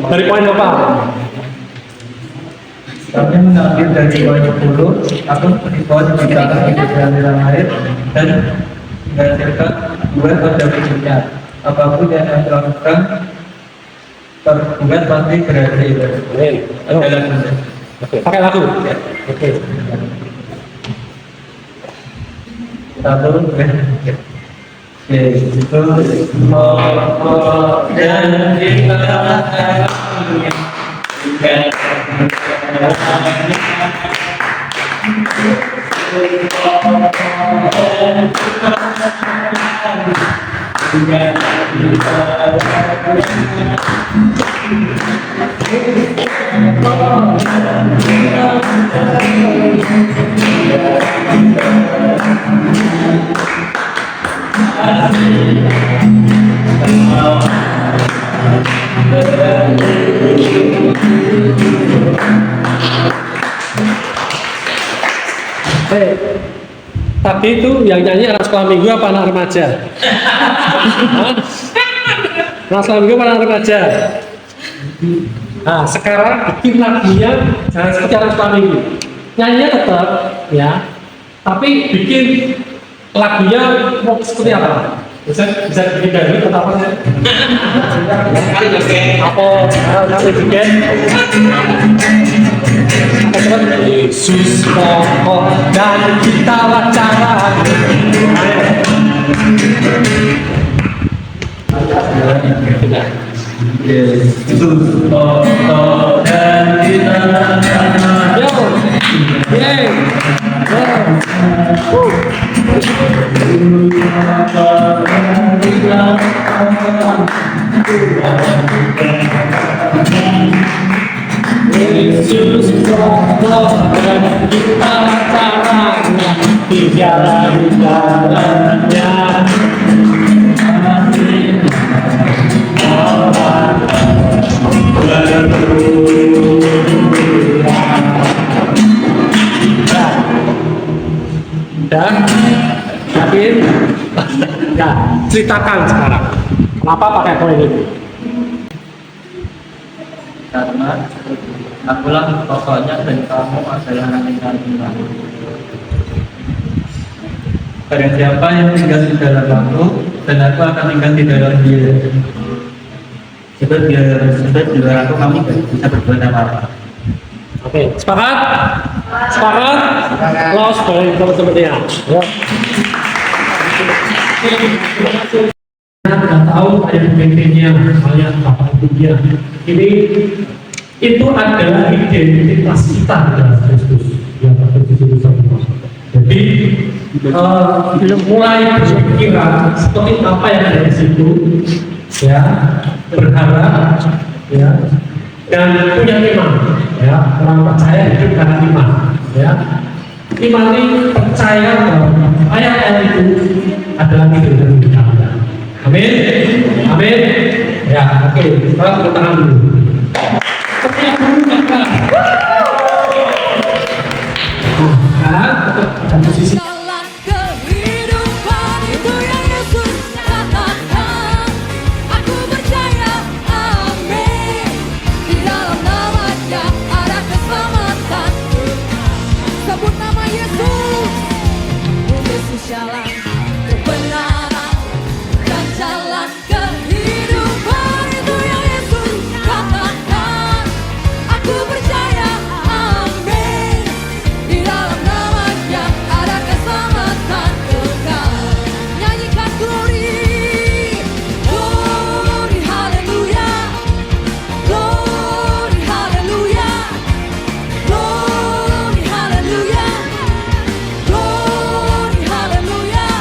Dari poin apa? Kami mengambil dari poin 10, aku berpoin menciptakan hidup yang air dan menghasilkan buah pada wujudnya. Apapun yang kami lakukan, terbuat pasti berhasil. Adalah benar. Oke. Pakai lagu. Oke. Satu, Yesus mau dan kita Tadi itu yang nyanyi anak sekolah minggu apa anak remaja? Hah? Anak sekolah minggu apa anak remaja? Nah, sekarang bikin lagunya jangan seperti anak sekolah minggu. Nyanyinya tetap, ya. Tapi bikin lagunya mau seperti apa? Bisa bikin dangdut atau apa sih? Apa kami bikin? Yesus pokok dan kita wacara. Yesus pokok dan kita Yo, yeay, wacara. Yesus dan kita caranya di jalan-jalannya. Dan yakin? Ya, ceritakan sekarang. Kenapa pakai koin ini? Karena akulah pokoknya dan kamu adalah anak kami. Barang siapa yang tinggal di dalam aku dan aku akan tinggal di dalam dia. Sebab di luar aku kamu tidak bisa berbuat apa-apa. Oke, sepakat? Sepakat? Los balik teman-teman ya. Kita tidak tahu ayat pentingnya, ayat apa intinya. Ini itu adalah identitas kita dalam Kristus. Yang tertulis semua. Jadi mulai berpikiran seperti apa yang ada di situ, ya, berharap, ya, dan punya iman, ya, orang percaya hidup karena iman, ya. Iman ini percaya bahwa ayat-ayat itu adalah hidup kita. Amin, amin. Ya, oke. Sekarang kita tangan dulu. Seperti dulu maka. Nah, posisi. Jalan kehidupan itu yang Yesus katakan. Aku percaya, amin. Di dalam namanya ada keselamatan. Sebut nama Yesus. Yesus jalan kebenaran dan jalan kehidupan itu yang Yesus katakan. Aku percaya, amin. Di dalam namanya ada keselamatan kekal. Nyanyikan glory, glory, haleluya, glory, haleluya, glory, haleluya, glory, haleluya.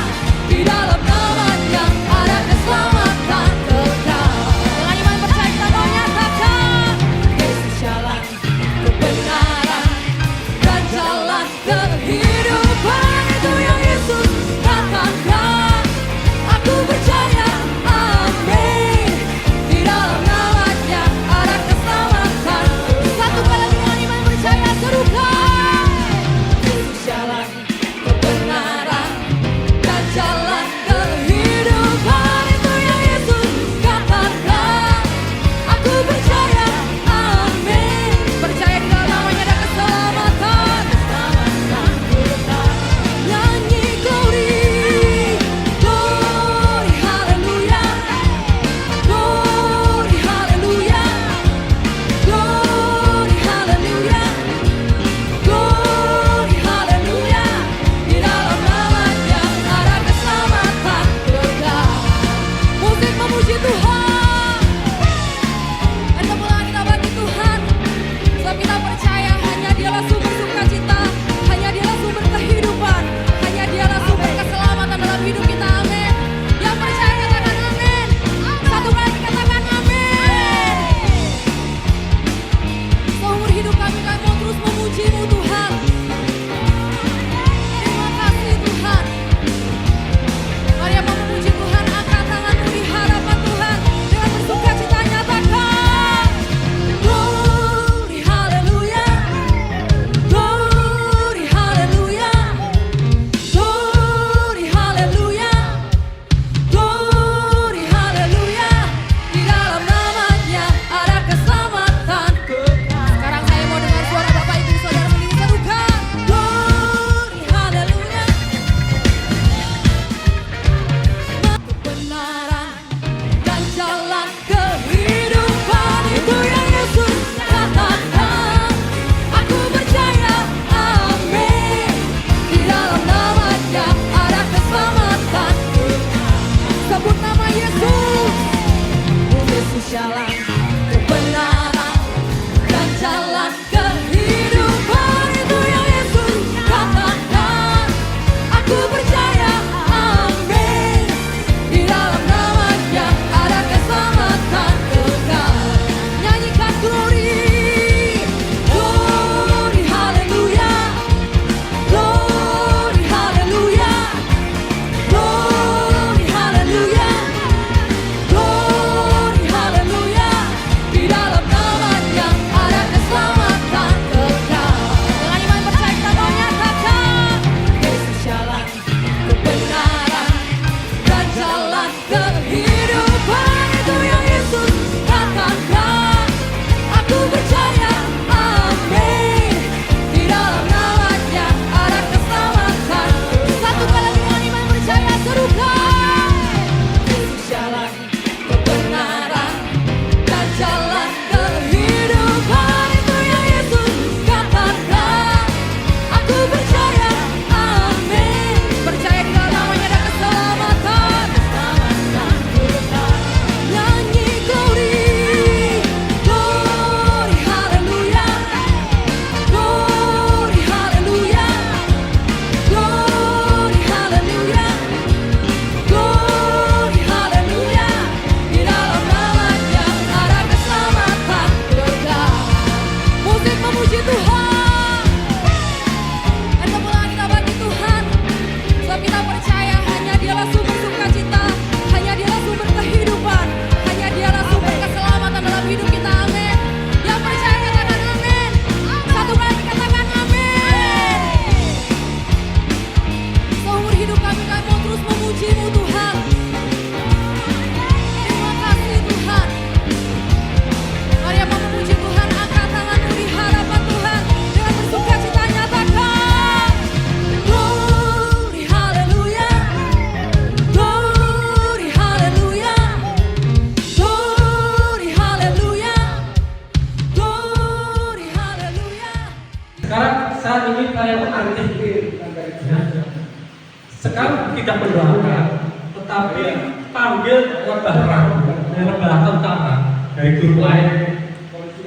sekarang tidak mendoakan, tetapi panggil rebah ragu dan rebah tentara dari guru lain.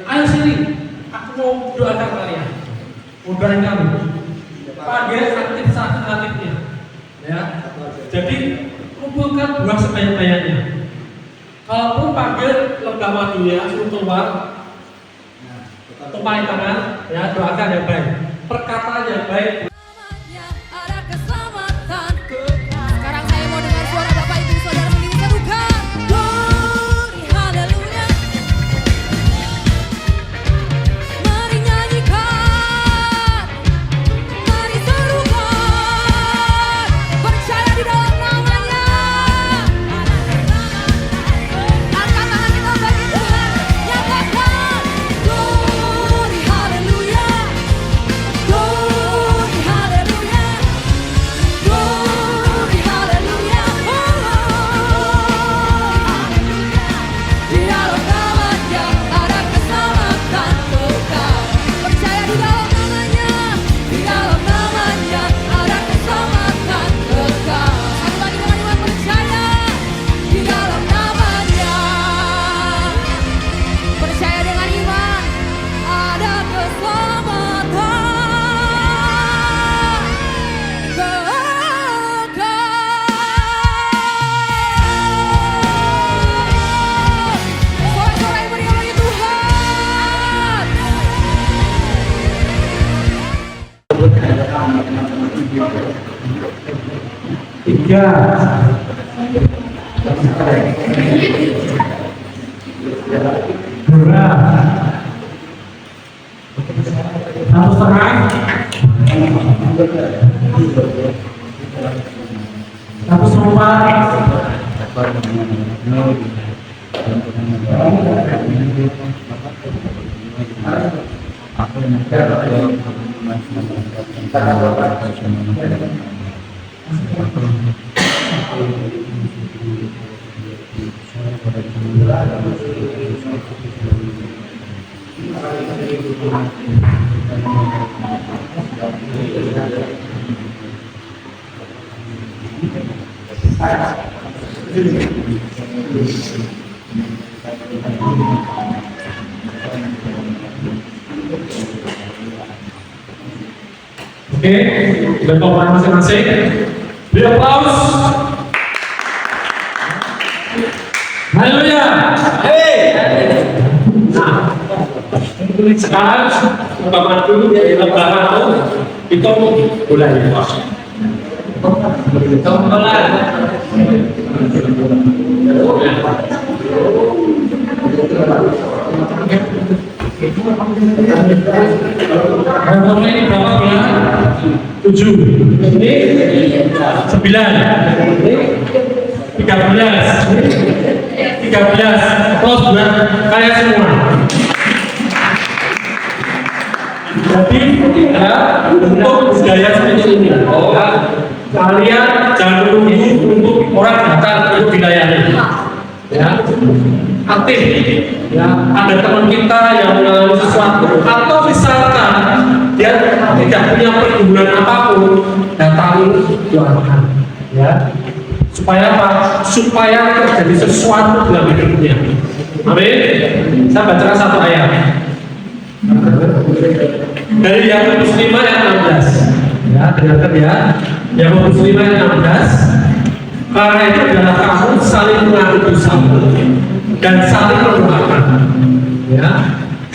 Ayo sini, aku mau doakan kalian, mau doakan kamu. Panggil aktif aktifnya, ya. Jadi kumpulkan buah sebanyak-banyaknya. Kalaupun panggil lembaga madunya suruh keluar, tumpahin tangan, ya doakan yang baik, perkataan yang baik. Ada keselamatan. Sekarang saya mau dengar suara Bapak Ibu Saudara berdiri serukan. Glory haleluya. Mari nyanyikan, mari serukan, percaya di dalam namanya. Angkat tangan kita bagi Tuhan, nyatakan glory haleluya. Glory haleluya. Glory haleluya. Di dalam namanya ada keselamatan kekal. Percaya di dalam namanya, di dalam namanya ada keselamatan kekal. Satu lagi dengan iman percaya di dalam namanya. Percaya dengan iman ada keselamatan kekal. Sorak-sorai meriah bagi Tuhan. Tiga. Dua. Satu setengah. Satu seperempat. Oke, sudah komponen masing-masing. Beri aplaus. Haleluya. Nah, sekarang Bapak dulu di belakang itu mulai. Nomornya ini berapa bulan? 7. Ini 9. 13. Terus buat kalian semua. Jadi ya, untuk budaya seperti ini, kalian jangan menunggu untuk orang datang untuk dilayani. Ya, aktif. Ya, ada teman kita yang mengalami sesuatu, atau misalkan dia tidak punya pergumulan apapun, datang doakan. Ya, supaya apa? Supaya terjadi sesuatu dalam hidupnya. Amin. Saya bacakan satu ayat dari Yakobus 5 ayat 16. Ya, dengarkan ya. Yakobus 5 ayat 16. Karena itu adalah kamu saling mengaku dosamu dan saling mendoakan. Ya,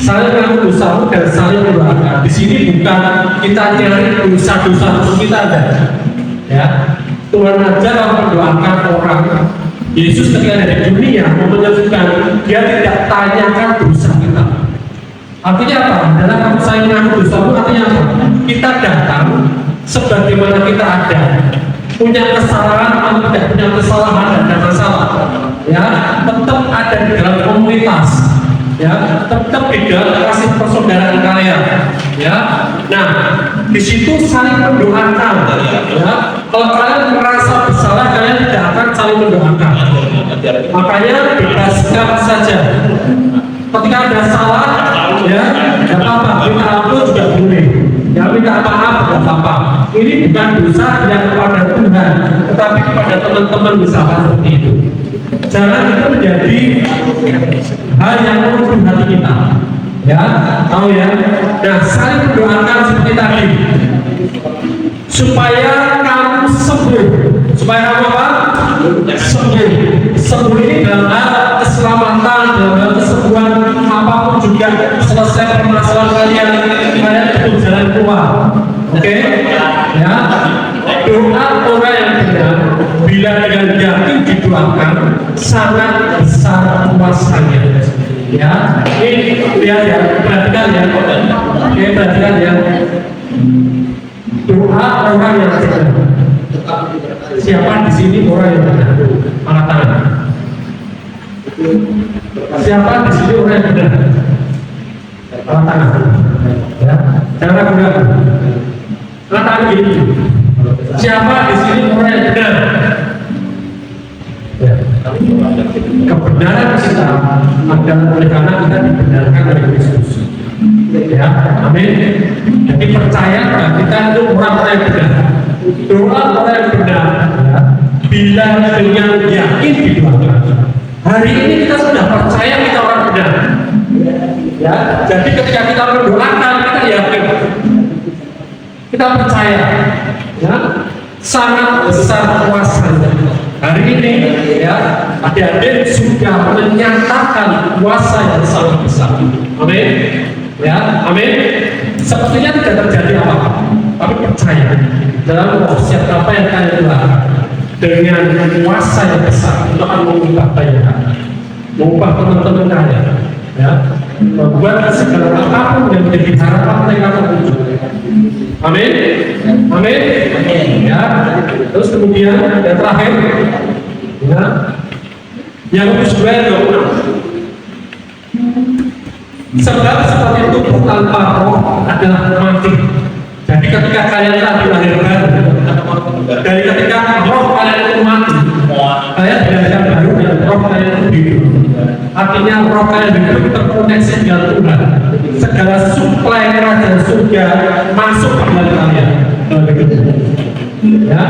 saling mengaku dosamu dan saling mendoakan. Di sini bukan kita nyari dosa-dosa kita ada. Ya, Tuhan aja kalau mendoakan orang. Yesus ketika ada di dunia menyebutkan dia tidak tanyakan dosa kita. Artinya apa? Dalam kamu saling mengaku dosamu artinya apa? Kita datang sebagaimana kita ada. Punya kesalahan atau tidak punya kesalahan, ada masalah, ya tetap ada di dalam komunitas, ya tetap di dalam kasih persaudaraan kalian, ya. Nah, di situ saling mendoakan, ya. Kalau kalian merasa bersalah, kalian tidak akan saling mendoakan. Makanya bebaskan saja. Ketika ada salah, ya, tidak apa-apa. Minta ampun juga boleh. Ya, minta maaf tidak apa-apa. ini bukan dosa yang kepada Tuhan, tetapi kepada teman-teman misalkan seperti itu. Jangan itu menjadi hal yang menutup hati kita. Ya, tahu ya. Nah, saling mendoakan seperti tadi, supaya kamu sembuh. Supaya kamu apa? Sembuh. Sembuh ini dalam hal keselamatan, dalam hal kesembuhan, apapun juga, selesai permasalahan kalian betul jalan keluar. Oke? Ya. Doa orang yang benar, bila dengan yakin didoakan, sangat besar kuasanya. Ya, ini lihat ya, perhatikan ya. Oke, perhatikan ya. Doa orang yang benar. Siapa di sini orang yang benar? Angkat tangan. Siapa di sini orang yang benar? Angkat tangan. Ya, jangan ragu-ragu. Angkat tangan gini. Siapa di sini orang yang benar? Ya. Kebenaran kita adalah oleh karena kita dibenarkan oleh Kristus. Ya, amin. Jadi percaya bahwa kita itu orang-orang yang benar. Doa orang yang benar, ya, bila dengan yakin didoakan. Hari ini kita sudah percaya kita orang benar. Ya, jadi ketika kita mendoakan kita yakin, kita percaya, ya, sangat besar kuasanya. Hari ini, ya, adik-adik sudah menyatakan kuasa yang sangat besar. Amin. Ya, amin. Sepertinya tidak terjadi apa-apa, tapi percaya dalam wasiat apa yang kalian lakukan dengan kuasa yang besar itu akan mengubah banyak hal, mengubah teman-teman kalian, ya, membuat segala apapun yang menjadi harapan mereka terwujud. Amin. Amin. Ya. Terus kemudian yang terakhir, ya, yang kedua yang sebab seperti tubuh tanpa roh adalah mati. Jadi ketika kalian telah dilahirkan, dari ketika roh kalian itu mati, kalian belajar baru dan roh kalian itu hidup. Artinya roh kalian hidup terkoneksi dengan Tuhan. Segala suplai kerajaan surga masuk ke dalam kalian. Ya.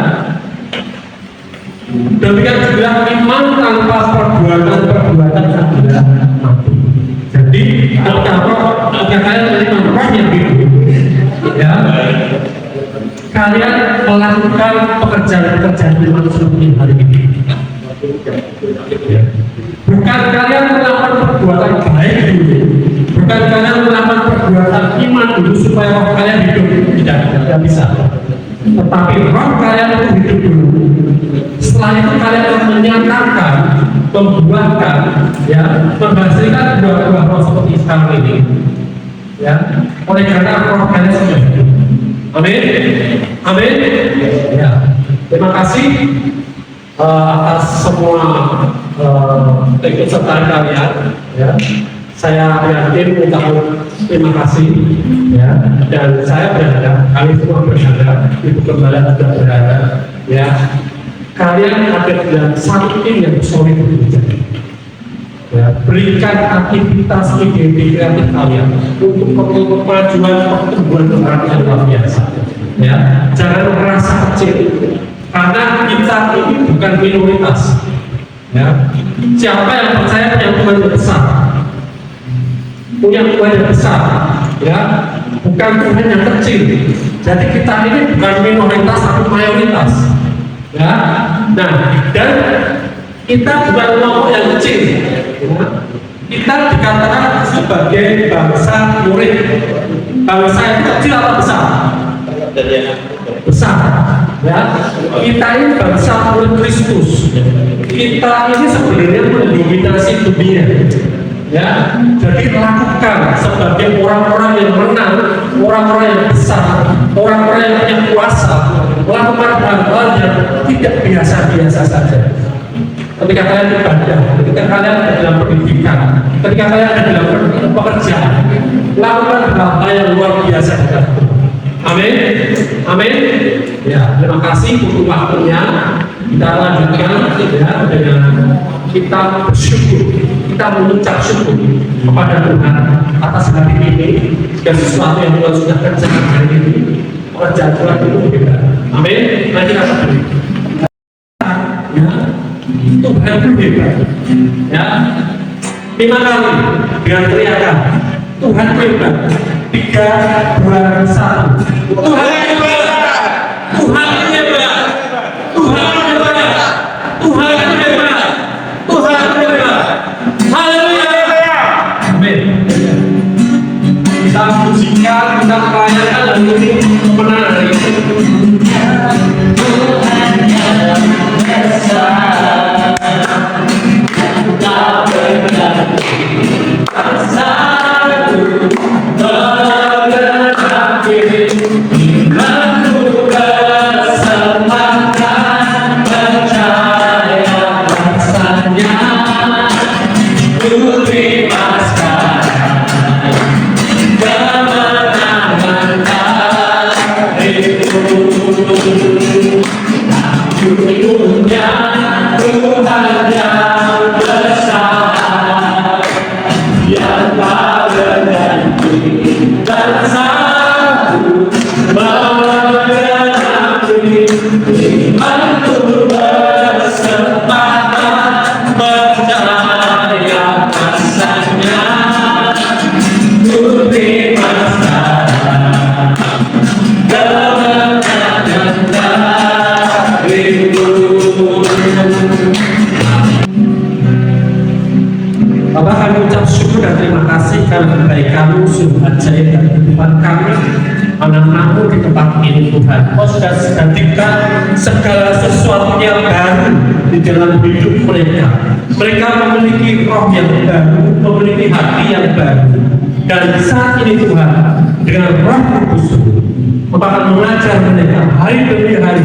Demikian juga iman tanpa perbuatan adalah mati. Jadi ketika kalian menerima roh yang hidup, ya, kalian melakukan pekerjaan-pekerjaan di manusia hari ini. Ya. Bukan kalian melakukan perbuatan baik dulu, bukan kalian melakukan perbuatan iman dulu supaya roh kalian hidup, tidak bisa. Tetapi roh kalian itu hidup dulu. Setelah itu kalian menyatakan, membuahkan, ya, menghasilkan buah-buah roh seperti sekarang ini. Ya, oleh karena roh kalian sudah hidup. Amin. Amin. Ya. Terima kasih atas semua keikutsertaan kalian. Ya. Saya yakin mengucapkan terima kasih, ya, dan saya berharap kami semua berharap Ibu Gembala juga berharap, ya, kalian ada dalam satu tim yang solid menjadi. Ya, berikan aktivitas ide kreatif kalian untuk kemajuan pertumbuhan orang yang luar biasa. Ya, jangan merasa kecil, karena kita ini bukan minoritas. Ya, siapa yang percaya punya Tuhan yang besar, punya Tuhan yang besar, ya, bukan Tuhan yang kecil. Jadi kita ini bukan minoritas tapi mayoritas. Ya, nah, dan kita bukan kelompok yang kecil. Ya. Kita dikatakan sebagai bangsa murid. Bangsa yang kecil atau besar? Besar. Ya, kita ini bangsa murid Kristus. Kita ini sebenarnya mendominasi dunia. Ya, jadi lakukan sebagai orang-orang yang menang, orang-orang yang besar, orang-orang yang punya kuasa, melakukan hal-hal yang tidak biasa-biasa saja. Ketika kalian beribadah, ketika kalian ada dalam pendidikan, ketika kalian ada dalam pekerjaan, lakukan hal-hal yang luar biasa. Amin. Amin. Ya, terima kasih untuk waktunya. Kita lanjutkan, ya, dengan kita bersyukur, kita mengucap syukur kepada Tuhan atas hari ini dan sesuatu yang Tuhan sudah kerjakan hari ini. kerjaan Tuhan itu hebat. Amin. Mari kita berdiri. Ya, Tuhan itu hebat. Ya, 5 kali dengan teriakan Tuhan itu hebat. 3, 2, 1. Tuhan hebat. Tuhan hebat. Tuhan hebat. Tuhan hebat. Tuhan hebat. Haleluya. Amin. Kita musikan, kita merayakan dan ini kemenangan hari ini. Tuhan yang besar, tak berganti, satu berganti, imanku kesempatan percaya rasanya, ku terima sekarang kemenangan dariku. Dunia Tuhan yang besar, yang tak berganti dan satu berganti, imanku bersempatan percaya rasanya, ku terima sekarang kemenangan dariku. Bapak, kami ucap syukur dan terima kasih karena kebaikan-Mu sungguh ajaib dalam kehidupan kami, anak-anak-Mu di tempat ini Tuhan. Kau sudah gantikan segala sesuatunya baru di dalam hidup mereka. Mereka memiliki roh yang baru, memiliki hati yang baru. Dan saat ini Tuhan, dengan roh kudus, Bapak akan mengajar mereka hari demi hari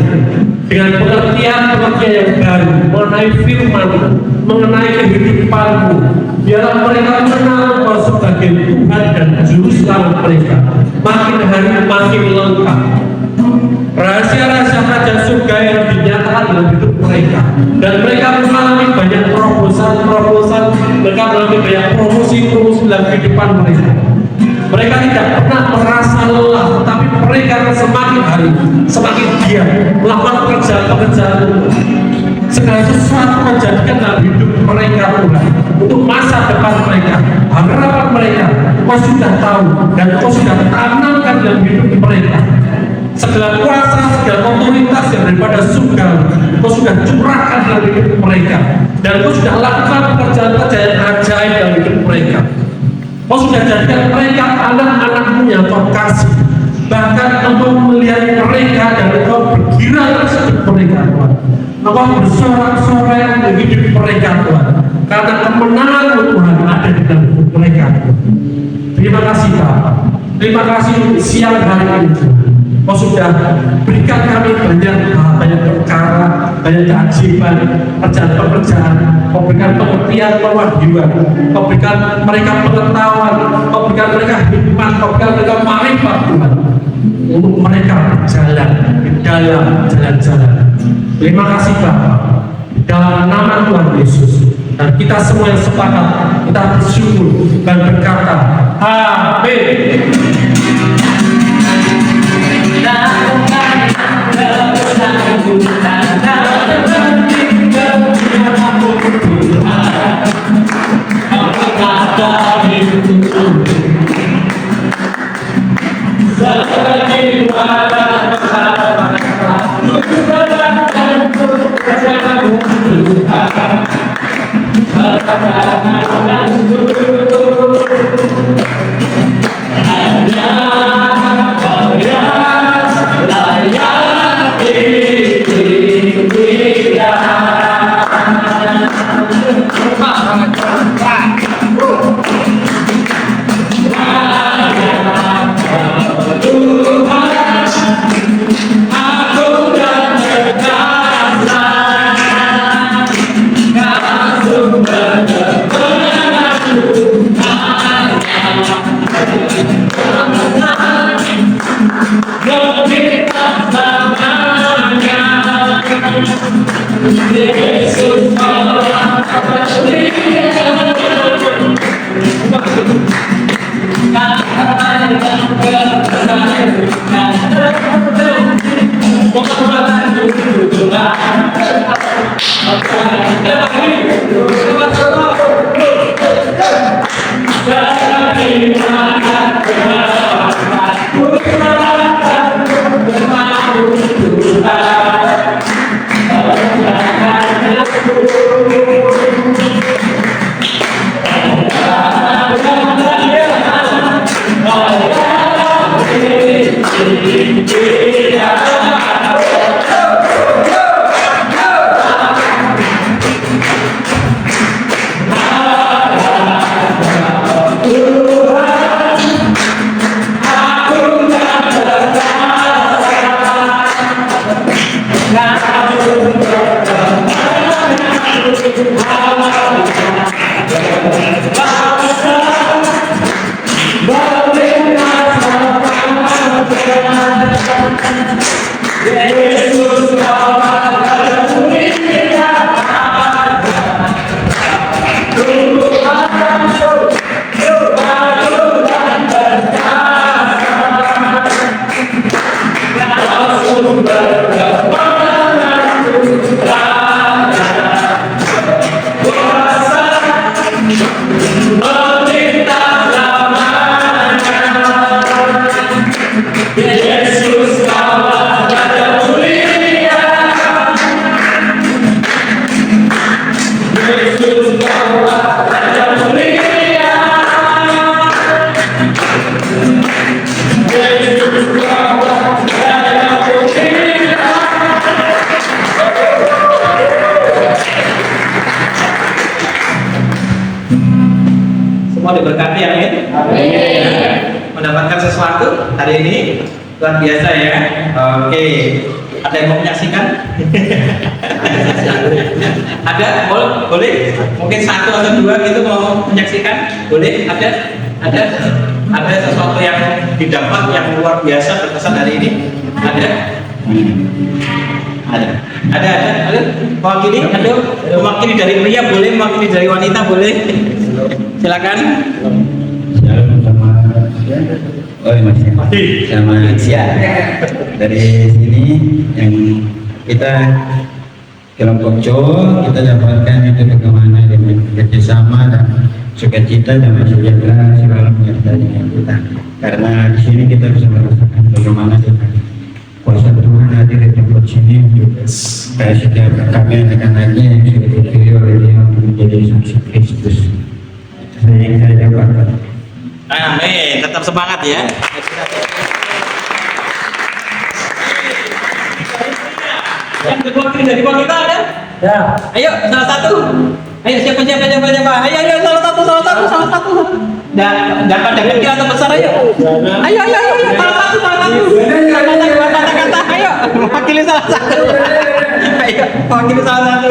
dengan pengertian-pengertian yang baru mengenai firman-Mu, mengenai kehidupan-Mu. Biarlah mereka mengenal Engkau sebagai Tuhan dan Juru Selamat mereka. Makin hari makin lengkap. Rahasia-rahasia kerajaan surga yang dinyatakan dalam hidup mereka. Dan mereka mengalami banyak terobosan, mereka mengalami banyak promosi dalam kehidupan mereka. Mereka tidak pernah merasa lelah, tetapi mereka semakin hari semakin giat melakukan pekerjaan-pekerjaan segala sesuatu menjadikan dalam hidup mereka Tuhan untuk masa depan mereka, harapan mereka. Kau sudah tahu dan Kau sudah tanamkan dalam hidup mereka segala kuasa, segala otoritas yang daripada surga. Kau sudah curahkan dalam hidup mereka dan Kau sudah lakukan pekerjaan-pekerjaan ajaib dalam hidup mereka. Kau sudah jadikan mereka anak-anak-Mu yang Kau kasih. Bahkan Engkau melihat mereka dan Engkau bergirang hidup mereka Tuhan. Engkau bersorak-sorai dalam hidup mereka Tuhan. Karena kemenangan-Mu Tuhan ada di dalam hidup mereka. Terima kasih Bapak. Terima kasih siang hari ini Tuhan. Kau sudah berikan kami banyak perkara, banyak keajaiban, pekerjaan-pekerjaan. Kau berikan pengertian, pewahyuan. Kau berikan mereka pengetahuan. Kau berikan mereka hikmat. Kau berikan mereka marifat Tuhan, untuk mereka berjalan di dalam jalan-jalan. Terima kasih Bapak. Di dalam nama Tuhan Yesus. Dan kita semua yang sepakat, kita bersyukur dan berkata, Amin. Semua diberkati, amin. Mendapatkan sesuatu hari ini luar biasa ya. Oke, ada yang mau menyaksikan? Ada? Boleh? Mungkin 1 atau 2 gitu mau menyaksikan? Boleh? Ada sesuatu yang didapat yang luar biasa berkesan hari ini? Ada. Mewakili? Mewakili dari pria boleh, mewakili dari wanita boleh. Silakan. Shalom sama dari sini yang kita kelompok cowok kita dapatkan itu bagaimana dengan kerjasama dan sukacita dan sejahtera selalu menyertai dengan kita, karena di sini kita bisa merasakan bagaimana kuasa Tuhan hadir di tempat sini untuk setiap kami anak-anaknya yang sudah dipilih oleh Dia untuk menjadi saksi Kristus. Yang saya dapatkan. Amin, tetap semangat ya. Yang kedua dari wanita ada? Ya. Ayo, salah satu. Ayo, siapa? Ayo, salah satu. Dapat kecil atau besar, ayo. Ayo, salah satu. Kata-kata, ayo. Mewakili salah satu. Ayo, mewakili salah satu.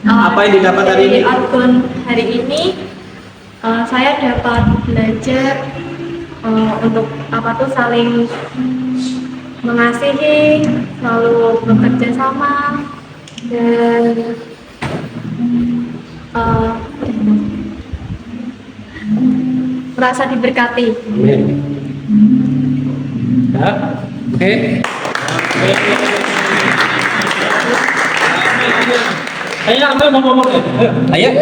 Apa yang didapat hari ini? Arkon hari ini saya dapat belajar untuk saling mengasihi, selalu bekerja sama, dan merasa diberkati. Amin. Ya, oke. Ayo, ngomong. Ayo.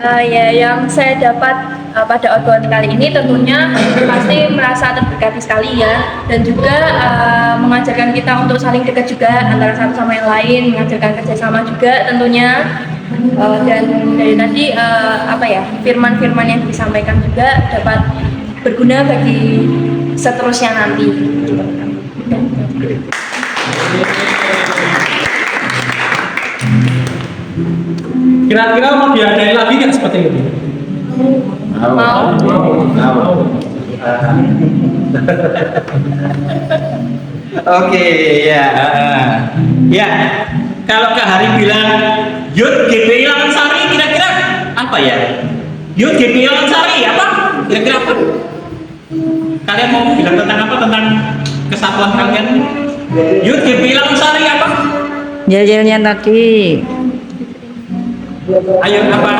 Ya, yang saya dapat pada orgon kali ini tentunya pasti merasa terberkati sekali ya, dan juga mengajarkan kita untuk saling dekat juga antara satu sama yang lain, mengajarkan kerjasama juga tentunya, dan dari tadi firman-firman yang disampaikan juga dapat berguna bagi seterusnya nanti. Kira-kira mau diadain lagi nggak seperti ini? Mau. Oke, ya. Ya, kalau Kak Hari bilang Yud GPI Langansari, kira-kira apa ya? Yud GPI Langansari apa? Kira-kira apa? Kalian mau bilang tentang apa? Tentang kesatuan kalian? Yud GPI Langansari apa? Jajalnya tadi. Ayo apa?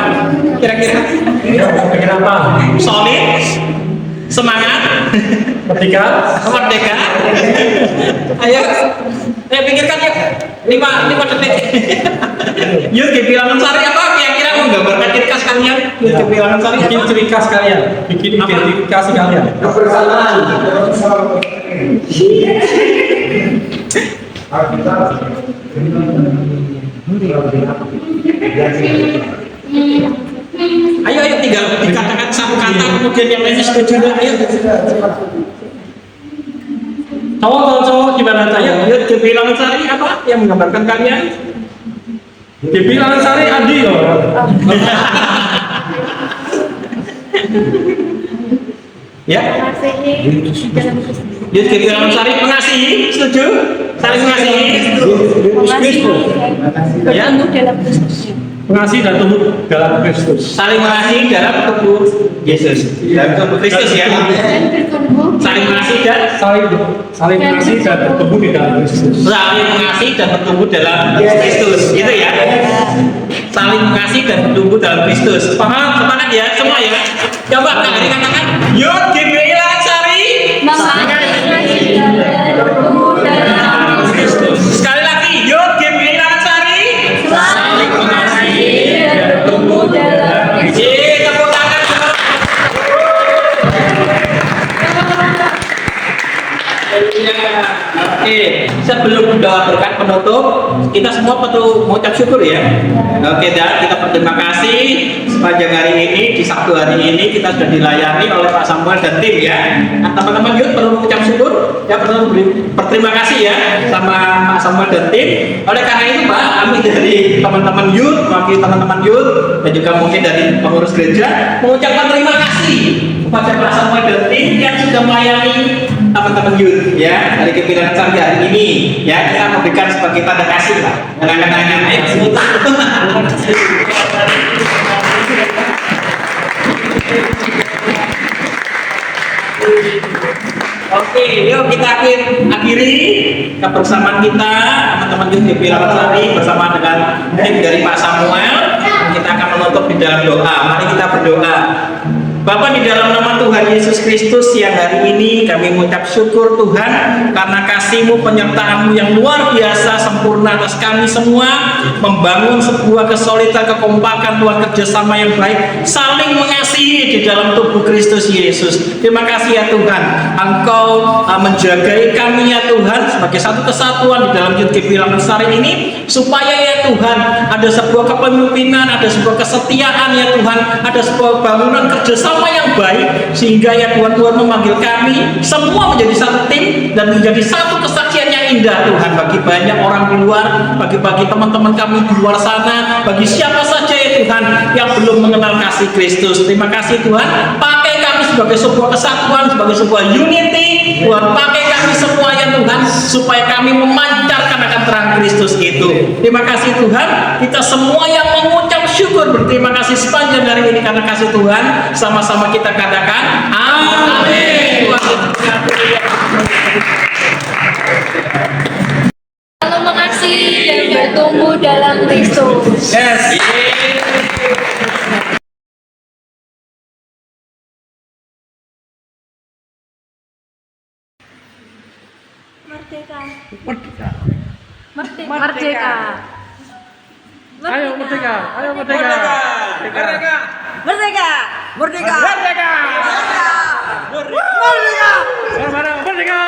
Kira-kira? Apa? Solid, Semangat. Merdeka. Merdeka. Ayo, saya pikirkan yuk. 5 detik. Yud GP Langansari apa kira-kira menggambarkan ciri khas kalian? Yud GP Langansari Bikin apa? ciri khas kalian, bikin identifikasi kalian. Kebersamaan. Ayo tinggal dikatakan satu kata kemudian yang lainnya setuju. Ayo. Cowok gimana tanya? Yud GP Langansari apa yang menggambarkan kalian? GP Langansari Adi loh. Ya. Yud GP Langansari mengasihi, setuju? Saling mengasihi. Ya. Bertumbuh dalam Kristus. Mengasihi dan tumbuh dalam Kristus. Saling mengasihi dalam tubuh Yesus. Dalam tubuh Kristus ya. Dan bertumbuh. Saling mengasihi dan Saling mengasihi dan bertumbuh di dalam Kristus. saling mengasihi dan bertumbuh dalam Kristus, gitu ya. Saling mengasihi dan bertumbuh dalam Kristus. Paham? Sepakat ya semua ya. Coba Kak Hari katakan, Yud GPI Langansari. Mengasihi dan bertumbuh dalam Kristus. Sekali lagi, Yud GPI Langansari. Saling mengasihi dan bertumbuh dalam Kristus. Tepuk tangan. Oke, sebelum doa berkat penutup, kita semua perlu mengucap syukur ya. Oke, dan kita berterima kasih sepanjang hari ini, di Sabtu hari ini kita sudah dilayani oleh Pak Samuel dan tim ya. Nah, teman-teman Yud perlu mengucap syukur, ya perlu berterima kasih ya sama Pak Samuel dan tim. Oleh karena itu Pak, kami dari teman-teman Yud, wakil teman-teman Yud, dan juga mungkin dari pengurus gereja mengucapkan terima kasih kepada Pak Samuel dan tim yang sudah melayani teman-teman Yud ya dari kepimpinan sampai hari ini ya, kita memberikan sebagai tanda kasih lah dengan kenangan. Ayo sebentar. Oke, yuk kita akhiri kebersamaan kita teman-teman Yud GPI Langansari bersama dengan tim dari Pak Samuel. Kita akan menutup di dalam doa. Mari kita berdoa. Bapa, di dalam nama Tuhan Yesus Kristus yang hari ini kami mengucap syukur Tuhan karena kasih-Mu, penyertaan-Mu yang luar biasa sempurna atas kami semua, membangun sebuah kesolidan, kekompakan Tuhan, kerjasama yang baik, saling mengasihi di dalam tubuh Kristus Yesus. Terima kasih ya Tuhan, Engkau menjagai kami ya Tuhan sebagai satu kesatuan di dalam Yud GPI Langansari ini, supaya ya Tuhan ada sebuah kepemimpinan, ada sebuah kesetiaan ya Tuhan, ada sebuah bangunan kerjasama yang baik, sehingga ya Tuhan memanggil kami semua menjadi satu tim dan menjadi satu kesaksian yang indah Tuhan bagi banyak orang di luar, bagi teman-teman kami di luar sana, bagi siapa saja ya Tuhan yang belum mengenal kasih Kristus. Terima kasih Tuhan, pakai kami sebagai sebuah kesatuan, sebagai sebuah unity Tuhan, pakai kami semua ya Tuhan supaya kami memancarkan akan terang Kristus itu. Terima kasih Tuhan, kita semua yang mengucap syukur berterima kasih sepanjang hari ini karena kasih Tuhan. Sama-sama kita katakan amin. Lalu mengasihi dan bertumbuh dalam Kristus. Yes. Merdeka. Merdeka. Merdeka. Ayo merdeka. Ayo merdeka. Merdeka. Merdeka! Merdeka! Merdeka. Merdeka! Merdeka.